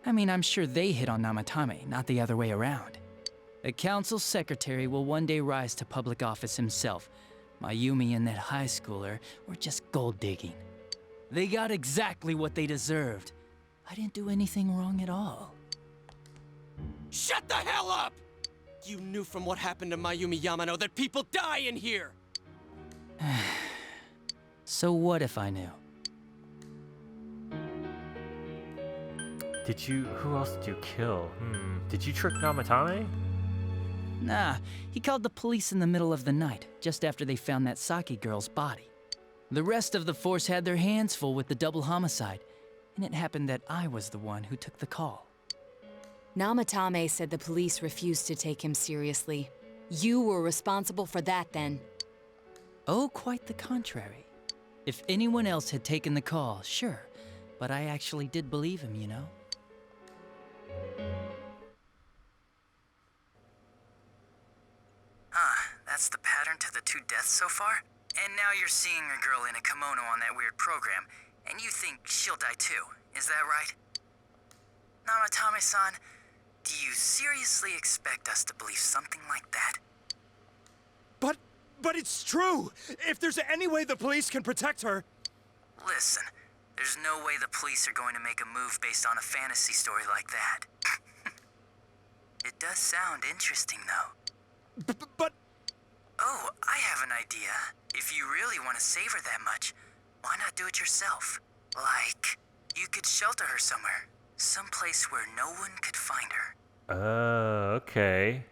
I mean, I'm sure they hit on Namatame, not the other way around. A council secretary will one day rise to public office himself. Mayumi and that high schooler were just gold digging. They got exactly what they deserved. I didn't do anything wrong at all. Shut the hell up! You knew from what happened to Mayumi Yamano that people die in here! So what if I knew? Who else did you kill? Did you trick Namatame? Nah, he called the police in the middle of the night, just after they found that Saki girl's body. The rest of the force had their hands full with the double homicide, and it happened that I was the one who took the call. Namatame said the police refused to take him seriously. You were responsible for that then. Oh, quite the contrary. If anyone else had taken the call, sure, but I actually did believe him, you know? That's the pattern to the 2 deaths so far? And now you're seeing a girl in a kimono on that weird program, and you think she'll die too, is that right? Namatame-san, do you seriously expect us to believe something like that? But it's true! If there's any way the police can protect her... Listen, there's no way the police are going to make a move based on a fantasy story like that. It does sound interesting, though. But... Oh, I have an idea. If you really want to save her that much, Why not do it yourself? Like, you could shelter her somewhere. Someplace where no one could find her. Okay.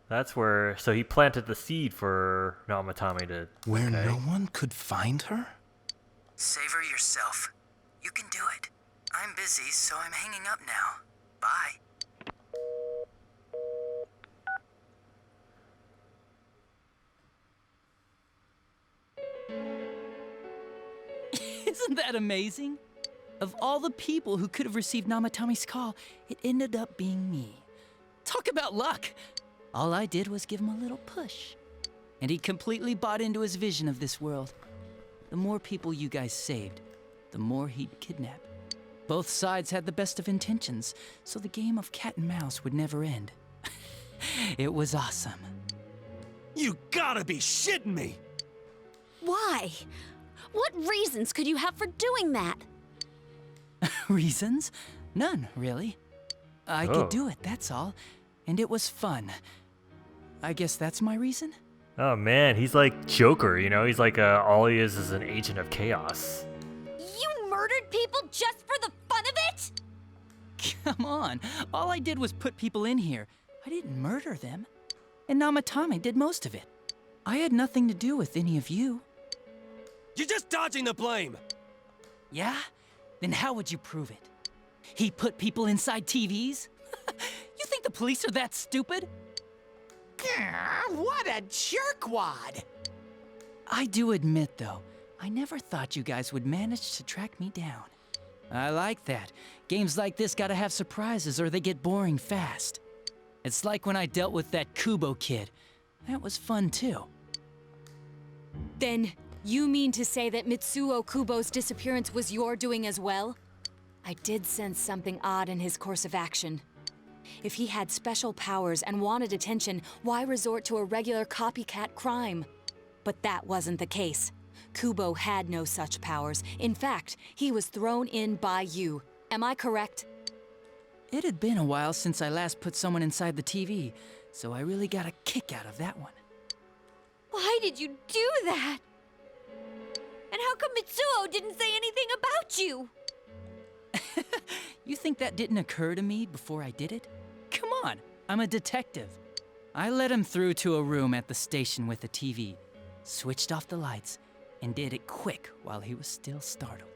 That's where... So he planted the seed for Namatame to... Where okay. no one could find her? Save her yourself. You can do it. I'm busy, so I'm hanging up now. Bye. Isn't that amazing? Of all the people who could have received Namatame's call, it ended up being me. Talk about luck! All I did was give him a little push. And he completely bought into his vision of this world. The more people you guys saved, the more he'd kidnap. Both sides had the best of intentions, so the game of cat and mouse would never end. It was awesome. You gotta be shitting me! Why? What reasons could you have for doing that? Reasons? None, really. I Oh. could do it, that's all. And it was fun. I guess that's my reason? Oh man, he's like Joker, you know? He's like, all he is an agent of chaos. You murdered people just for the fun of it? Come on, all I did was put people in here. I didn't murder them. And Namatame did most of it. I had nothing to do with any of you. You're just dodging the blame! Yeah? Then how would you prove it? He put people inside TVs? You think the police are that stupid? What a jerkwad! I do admit, though, I never thought you guys would manage to track me down. I like that. Games like this gotta have surprises or they get boring fast. It's like when I dealt with that Kubo kid. That was fun, too. Then, you mean to say that Mitsuo Kubo's disappearance was your doing as well? I did sense something odd in his course of action. If he had special powers and wanted attention, why resort to a regular copycat crime? But that wasn't the case. Kubo had no such powers. In fact, he was thrown in by you. Am I correct? It had been a while since I last put someone inside the TV, so I really got a kick out of that one. Why did you do that? And how come Mitsuo didn't say anything about you? You think that didn't occur to me before I did it? Come on, I'm a detective. I let him through to a room at the station with a TV, switched off the lights, and did it quick while he was still startled.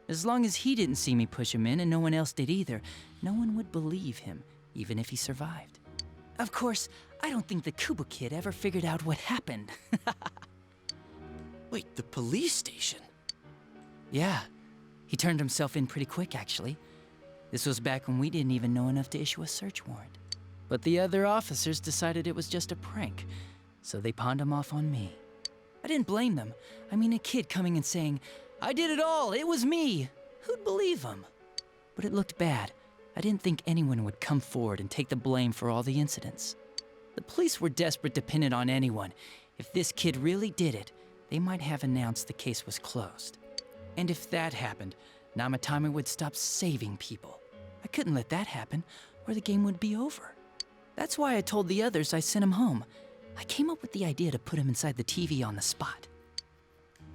As long as he didn't see me push him in and no one else did either, no one would believe him, even if he survived. Of course, I don't think the Kubo kid ever figured out what happened. Wait, the police station? Yeah, he turned himself in pretty quick, actually. This was back when we didn't even know enough to issue a search warrant. But the other officers decided it was just a prank, so they pawned him off on me. I didn't blame them. I mean, a kid coming and saying, "I did it all, it was me." Who'd believe him? But it looked bad. I didn't think anyone would come forward and take the blame for all the incidents. The police were desperate to pin it on anyone. If this kid really did it, they might have announced the case was closed. And if that happened, Namatame would stop saving people. I couldn't let that happen, or the game would be over. That's why I told the others I sent him home. I came up with the idea to put him inside the TV on the spot.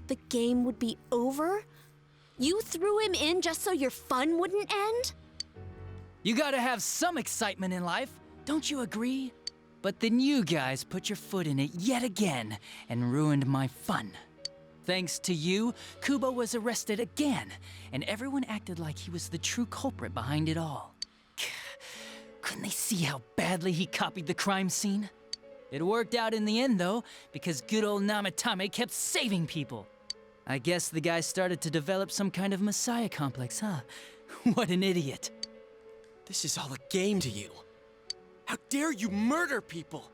The game would be over? You threw him in just so your fun wouldn't end? You gotta have some excitement in life, don't you agree? But then you guys put your foot in it yet again and ruined my fun. Thanks to you, Kubo was arrested again, and everyone acted like he was the true culprit behind it all. Couldn't they see how badly he copied the crime scene? It worked out in the end, though, because good old Namatame kept saving people. I guess the guy started to develop some kind of messiah complex, huh? What an idiot. This is all a game to you. How dare you murder people?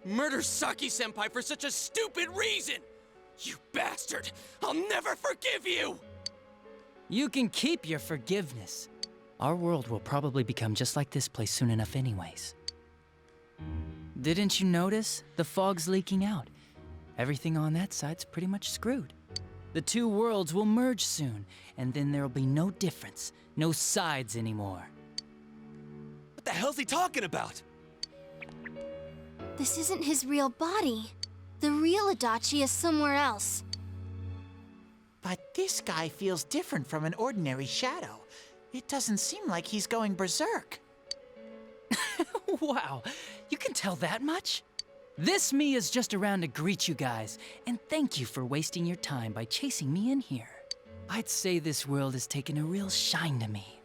Murder Saki-senpai for such a stupid reason! You bastard! I'll never forgive you! You can keep your forgiveness. Our world will probably become just like this place soon enough anyways. Didn't you notice? The fog's leaking out. Everything on that side's pretty much screwed. The two worlds will merge soon, and then there'll be no difference, no sides anymore. What the hell's he talking about? This isn't his real body. The real Adachi is somewhere else. But this guy feels different from an ordinary shadow. It doesn't seem like he's going berserk. Wow, you can tell that much? This me is just around to greet you guys, and thank you for wasting your time by chasing me in here. I'd say this world has taken a real shine to me.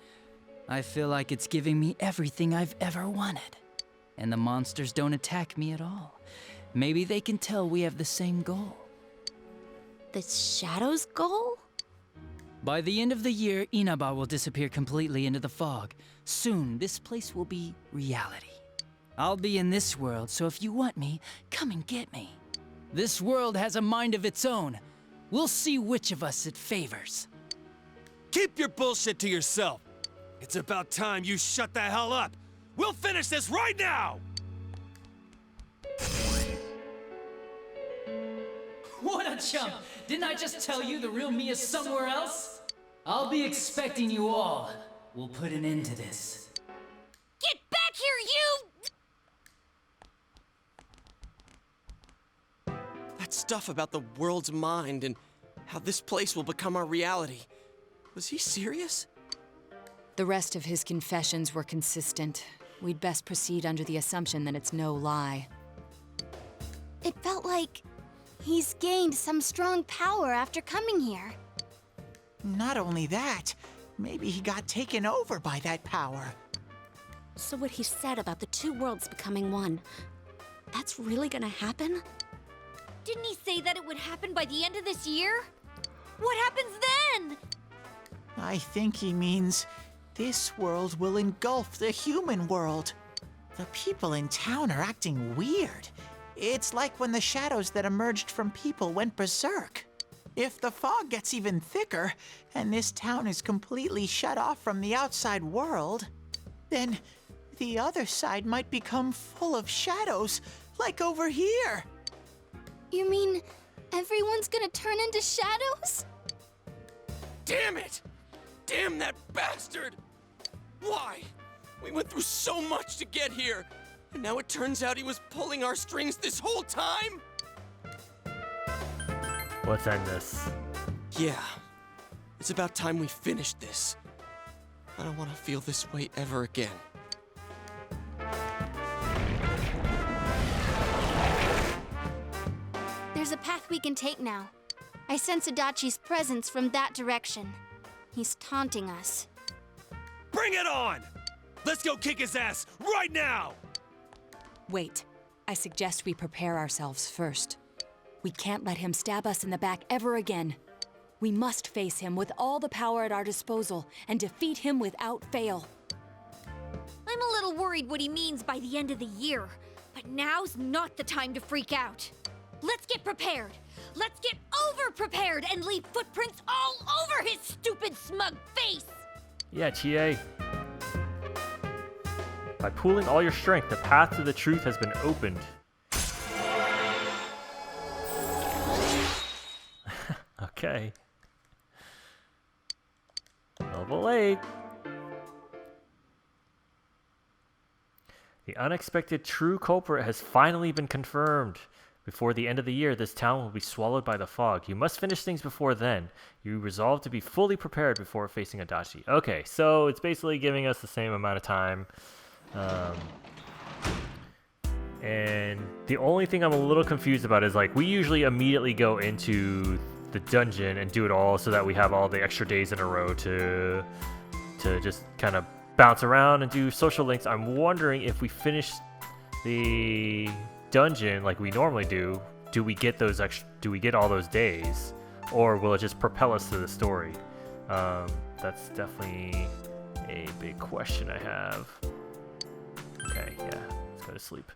I feel like it's giving me everything I've ever wanted. And the monsters don't attack me at all. Maybe they can tell we have the same goal. The Shadow's goal? By the end of the year, Inaba will disappear completely into the fog. Soon, this place will be reality. I'll be in this world, so if you want me, come and get me. This world has a mind of its own. We'll see which of us it favors. Keep your bullshit to yourself. It's about time you shut the hell up. We'll finish this right now! What a chump! Didn't I just tell you the real me is somewhere else? I'll be expecting you all. We'll put an end to this. Get back here, you! That stuff about the world's mind and how this place will become our reality. Was he serious? The rest of his confessions were consistent. We'd best proceed under the assumption that it's no lie. It felt like he's gained some strong power after coming here. Not only that, maybe he got taken over by that power. So what he said about the two worlds becoming one, that's really gonna happen? Didn't he say that it would happen by the end of this year? What happens then? I think he means this world will engulf the human world. The people in town are acting weird. It's like when the shadows that emerged from people went berserk. If the fog gets even thicker, and this town is completely shut off from the outside world, then the other side might become full of shadows, like over here. You mean everyone's gonna turn into shadows? Damn it! Damn that bastard! Why? We went through so much to get here, and now it turns out he was pulling our strings this whole time? Let's end this. Yeah. It's about time we finished this. I don't want to feel this way ever again. There's a path we can take now. I sense Adachi's presence from that direction. He's taunting us. Bring it on! Let's go kick his ass right now! Wait, I suggest we prepare ourselves first. We can't let him stab us in the back ever again. We must face him with all the power at our disposal and defeat him without fail. I'm a little worried what he means by the end of the year, but now's not the time to freak out. Let's get prepared. Let's get over-prepared and leave footprints all over his stupid, smug face! Yeah, Chie. By pooling all your strength, the path to the truth has been opened. Okay. Level 8. The unexpected true culprit has finally been confirmed. Before the end of the year, this town will be swallowed by the fog. You must finish things before then. You resolve to be fully prepared before facing Adachi. Okay, so it's basically giving us the same amount of time. And the only thing I'm a little confused about is, like, we usually immediately go into the dungeon and do it all so that we have all the extra days in a row to just kind of bounce around and do social links. I'm wondering if we finish the dungeon like we normally do we get those do we get all those days, or will it just propel us to the story? That's definitely a big question I have. Okay, yeah, let's go to sleep.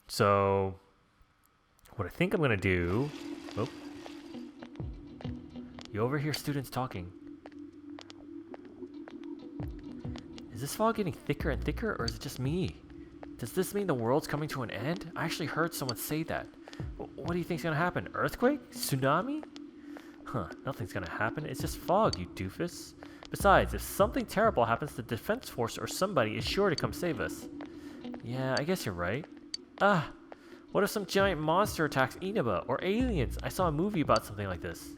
So what I think I'm gonna do, oh, you overhear students talking. Is this fog getting thicker and thicker, or is it just me? Does this mean the world's coming to an end? I actually heard someone say that. What do you think's gonna happen? Earthquake? Tsunami? Huh, nothing's gonna happen. It's just fog, you doofus. Besides, if something terrible happens, the defense force or somebody is sure to come save us. Yeah, I guess you're right. What if some giant monster attacks Inaba, or aliens? I saw a movie about something like this.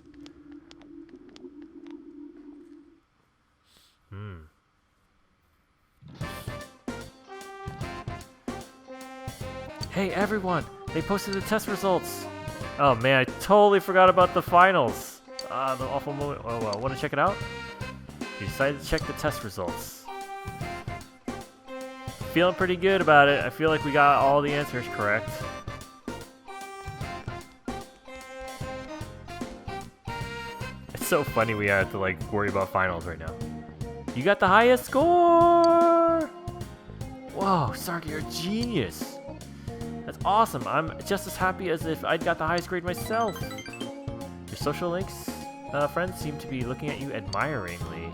Hey everyone! They posted the test results! Oh man, I totally forgot about the finals! Ah, the awful moment. Oh well, wanna check it out? You decided to check the test results. Feeling pretty good about it. I feel like we got all the answers correct. It's so funny we have to like worry about finals right now. You got the highest score! Whoa, Sark, you're a genius! That's awesome. I'm just as happy as if I'd got the highest grade myself. Your social links friends seem to be looking at you admiringly.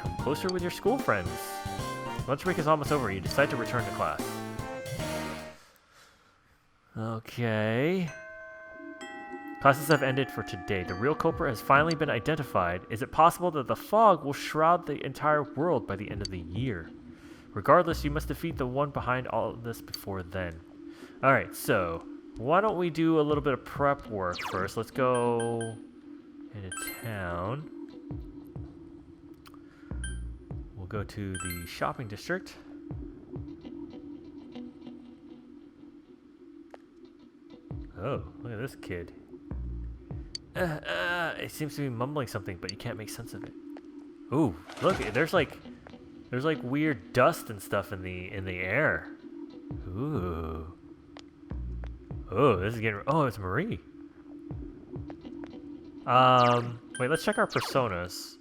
Come closer with your school friends. Lunch break is almost over. You decide to return to class. Okay. Classes have ended for today. The real culprit has finally been identified. Is it possible that the fog will shroud the entire world by the end of the year? Regardless, you must defeat the one behind all of this before then. Alright, so why don't we do a little bit of prep work first? Let's go into town. We'll go to the shopping district. Oh, look at this kid. It seems to be mumbling something, but you can't make sense of it. Ooh, look, there's like weird dust and stuff in the air. Ooh. Oh, this is getting. Oh, it's Marie. Wait, let's check our personas.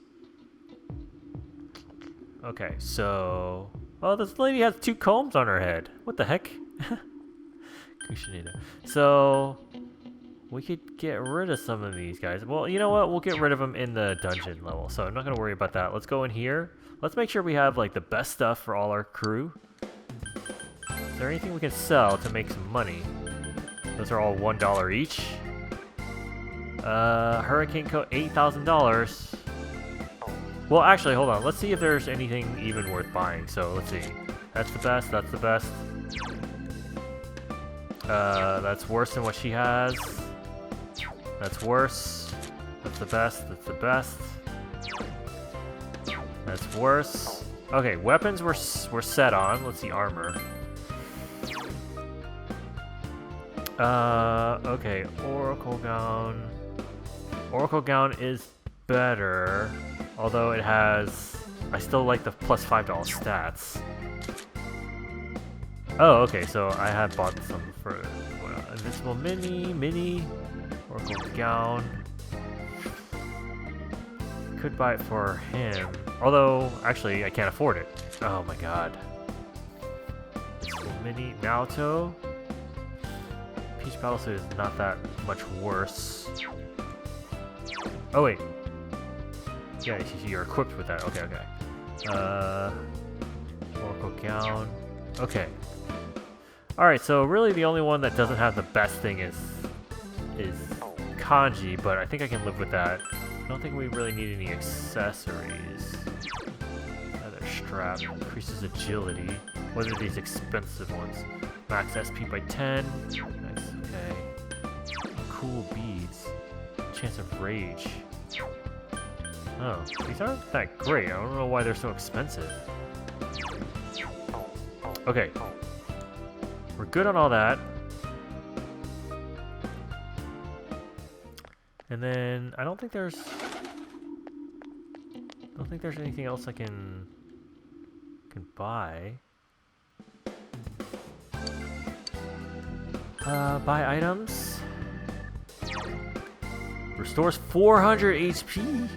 Okay, so. Oh, this lady has 2 combs on her head. What the heck? Kushinida. So. We could get rid of some of these guys. Well, you know what? We'll get rid of them in the dungeon level. So I'm not going to worry about that. Let's go in here. Let's make sure we have like the best stuff for all our crew. Is there anything we can sell to make some money? Those are all $1 each. Hurricane coat, $8,000. Well, actually, hold on. Let's see if there's anything even worth buying. So let's see. That's the best. That's the best. That's worse than what she has. That's worse. That's the best. That's the best. That's worse. Okay, weapons we're set on. Let's see, armor. Okay, Oracle Gown. Oracle Gown is better, although it has... I still like the plus $5 stats. Oh, okay, so I had bought some for Invincible Mini, Oracle Gown. Could buy it for him, although, actually, I can't afford it. Oh my god. Invincible Mini, Naoto. Peach Battlesuit is not that much worse. Oh wait. Yeah, you're equipped with that. Okay, okay. Oracle Gown. Okay. Alright, so really the only one that doesn't have the best thing is Kanji, but I think I can live with that. I don't think we really need any accessories. Another strap. Increases agility. What are these expensive ones? Max SP by 10. Nice, okay. Cool beads. Chance of rage. Oh, these aren't that great. I don't know why they're so expensive. Okay. We're good on all that. And then I don't think there's anything else I can buy. Buy items. Restores 400 HP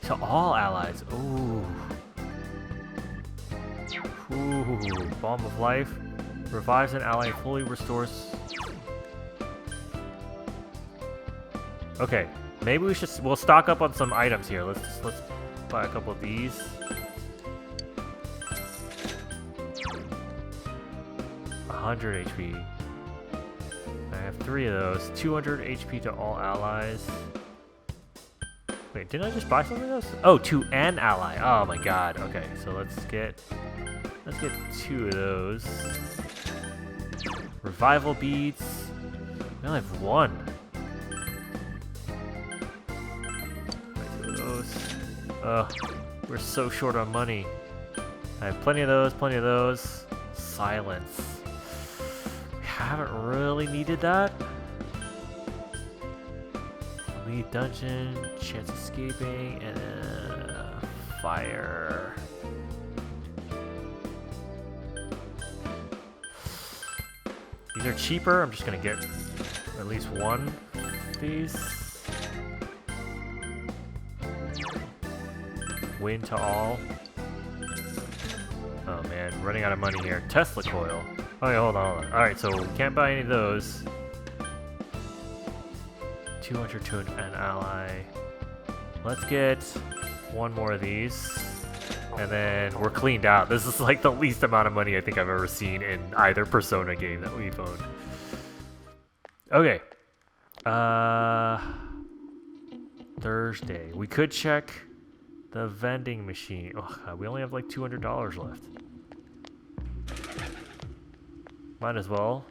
to all allies. Ooh. Ooh. Balm of Life. Revives an ally and fully restores. Okay. Maybe we'll stock up on some items here. Let's buy a couple of these. $100 HP. I have 3 of those. 200 HP to all allies. Wait, didn't I just buy some of those? Oh, to an ally. Oh my god. Okay, so let's get 2 of those. Revival beads. We only have 1. Buy 2 of those. Ugh, we're so short on money. I have plenty of those, plenty of those. Silence. We haven't really needed that. Lead dungeon, chance escaping, and fire. These are cheaper. I'm just gonna get at least one of these. Win to all. Oh man, running out of money here. Tesla coil. Oh yeah, hold on, hold on. Alright, so we can't buy any of those. 200 to an ally. Let's get one more of these. And then we're cleaned out. This is like the least amount of money I think I've ever seen in either Persona game that we've owned. Okay. Thursday. We could check the vending machine. Oh, God, we only have like $200 left. Might as well.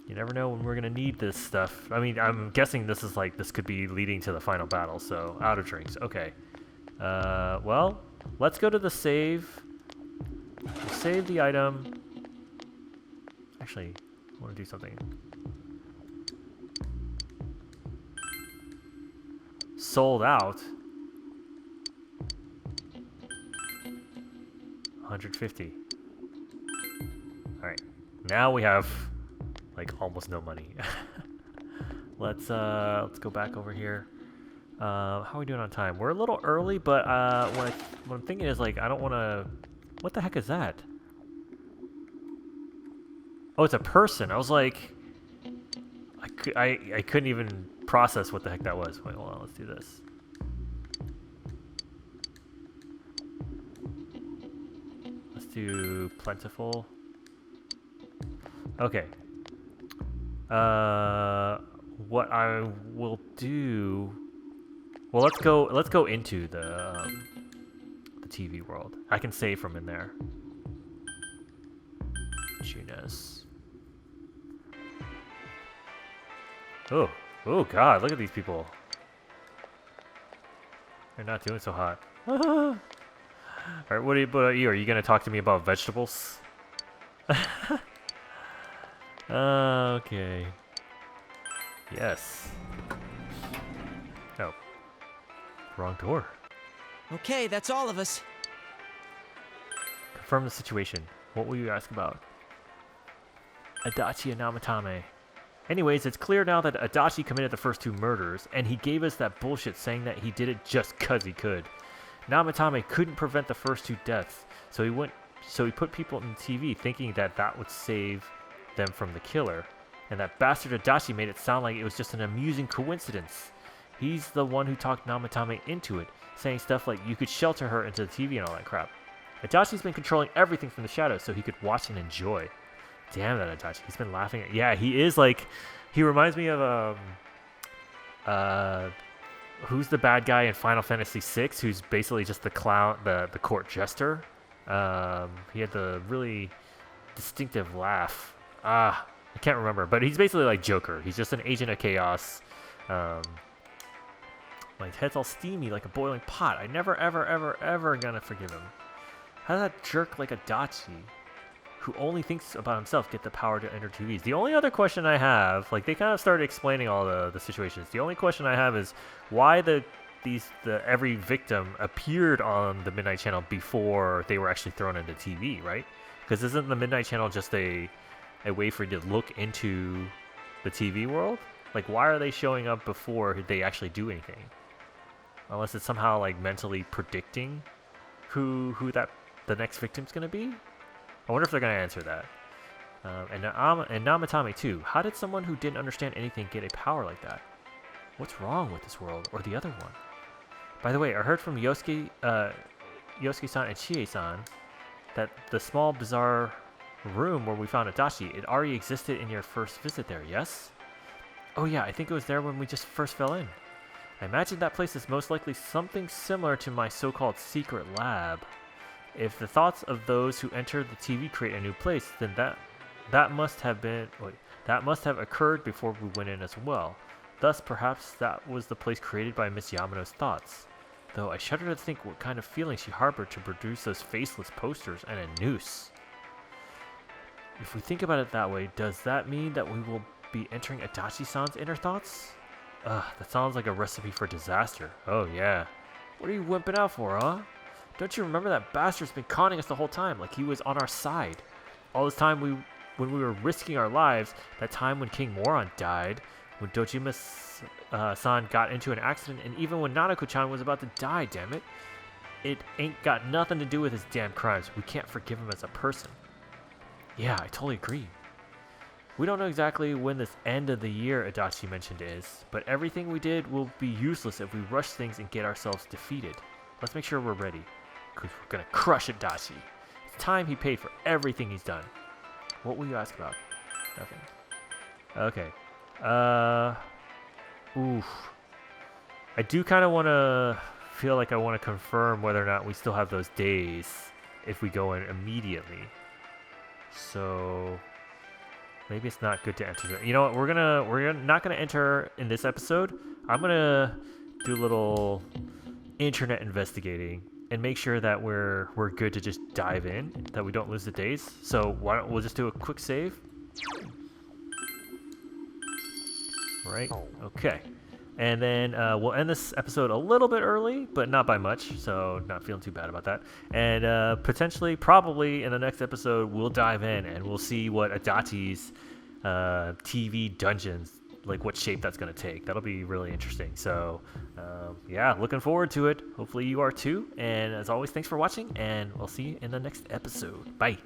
You never know when we're gonna need this stuff. I mean, I'm guessing this is like, this could be leading to the final battle, so out of drinks. Okay. Well, let's go to the save. We'll save the item. Actually, I want to do something. Sold out. 150. Alright. Now we have like almost no money. Let's go back over here. How are we doing on time? We're a little early, but what I'm thinking is like I don't want to. What the heck is that? Oh, it's a person. I was like, I couldn't even process what the heck that was. Wait, hold on. Let's do this. Let's do plentiful. Okay. What I will do. Well, let's go into the TV world. I can save from in there. Tunas. Oh God! Look at these people. They're not doing so hot. All right, what about you? Are you gonna talk to me about vegetables? Okay. Yes. Oh. Wrong door. Okay, that's all of us. Confirm the situation. What will you ask about? Adachi and Namatame. Anyways, it's clear now that Adachi committed the first two murders, and he gave us that bullshit saying that he did it just 'cause he could. Namatame couldn't prevent the first two deaths, so he put people in TV thinking that that would save them from the killer, and that bastard Adachi made it sound like it was just an amusing coincidence. He's the one who talked Namatame into it, saying stuff like you could shelter her into the TV and all that crap. Adachi's been controlling everything from the shadows so he could watch and enjoy. Damn that Adachi, he's been laughing at— yeah, he is like— he reminds me of who's the bad guy in Final Fantasy VI, who's basically just the clown, the court jester. He had the really distinctive laugh. I can't remember, but he's basically like Joker. He's just an agent of chaos. My head's all steamy like a boiling pot. I never, ever, ever, ever gonna forgive him. How did that jerk like Adachi, who only thinks about himself, get the power to enter TVs? The only other question I have, like they kind of started explaining all the situations. The only question I have is why every victim appeared on the Midnight Channel before they were actually thrown into TV, right? Because isn't the Midnight Channel just a way for you to look into the TV world? Like, why are they showing up before they actually do anything? Unless it's somehow like mentally predicting who the next victim's gonna be. I wonder if they're gonna answer that. And Namatame too. How did someone who didn't understand anything get a power like that? What's wrong with this world or the other one? By the way, I heard from Yosuke-san and Chie-san that the small bizarre room where we found Adachi, it already existed in your first visit there, yes? Oh yeah, I think it was there when we just first fell in. I imagine that place is most likely something similar to my so-called secret lab. If the thoughts of those who entered the TV create a new place, then that must have occurred before we went in as well. Thus, perhaps that was the place created by Miss Yamano's thoughts. though I shudder to think what kind of feelings she harbored to produce those faceless posters and a noose. If we think about it that way, does that mean that we will be entering Adachi-san's inner thoughts? Ugh, that sounds like a recipe for disaster. Oh yeah. What are you wimping out for, huh? Don't you remember that bastard's been conning us the whole time, like he was on our side? All this time when we were risking our lives, that time when King Moron died, when Dojima-san got into an accident, and even when Nanako-chan was about to die, damn it. It ain't got nothing to do with his damn crimes. We can't forgive him as a person. Yeah, I totally agree. We don't know exactly when this end of the year Adachi mentioned is, but everything we did will be useless if we rush things and get ourselves defeated. Let's make sure we're ready, because we're gonna crush Adachi. It's time he paid for everything he's done. What will you ask about? Nothing. Okay. Oof. I do kind of want to feel like I want to confirm whether or not we still have those days if we go in immediately. So maybe it's not good to enter. You know what? We're not gonna enter in this episode. I'm gonna do a little internet investigating and make sure that we're good to just dive in, that we don't lose the days. So why don't we'll just do a quick save. Right. Okay. And then we'll end this episode a little bit early, but not by much, so not feeling too bad about that. And potentially, probably in the next episode, we'll dive in and we'll see what Adachi's TV dungeons, like what shape that's going to take. That'll be really interesting. So, yeah, looking forward to it. Hopefully you are too. And as always, thanks for watching, and we'll see you in the next episode. Bye.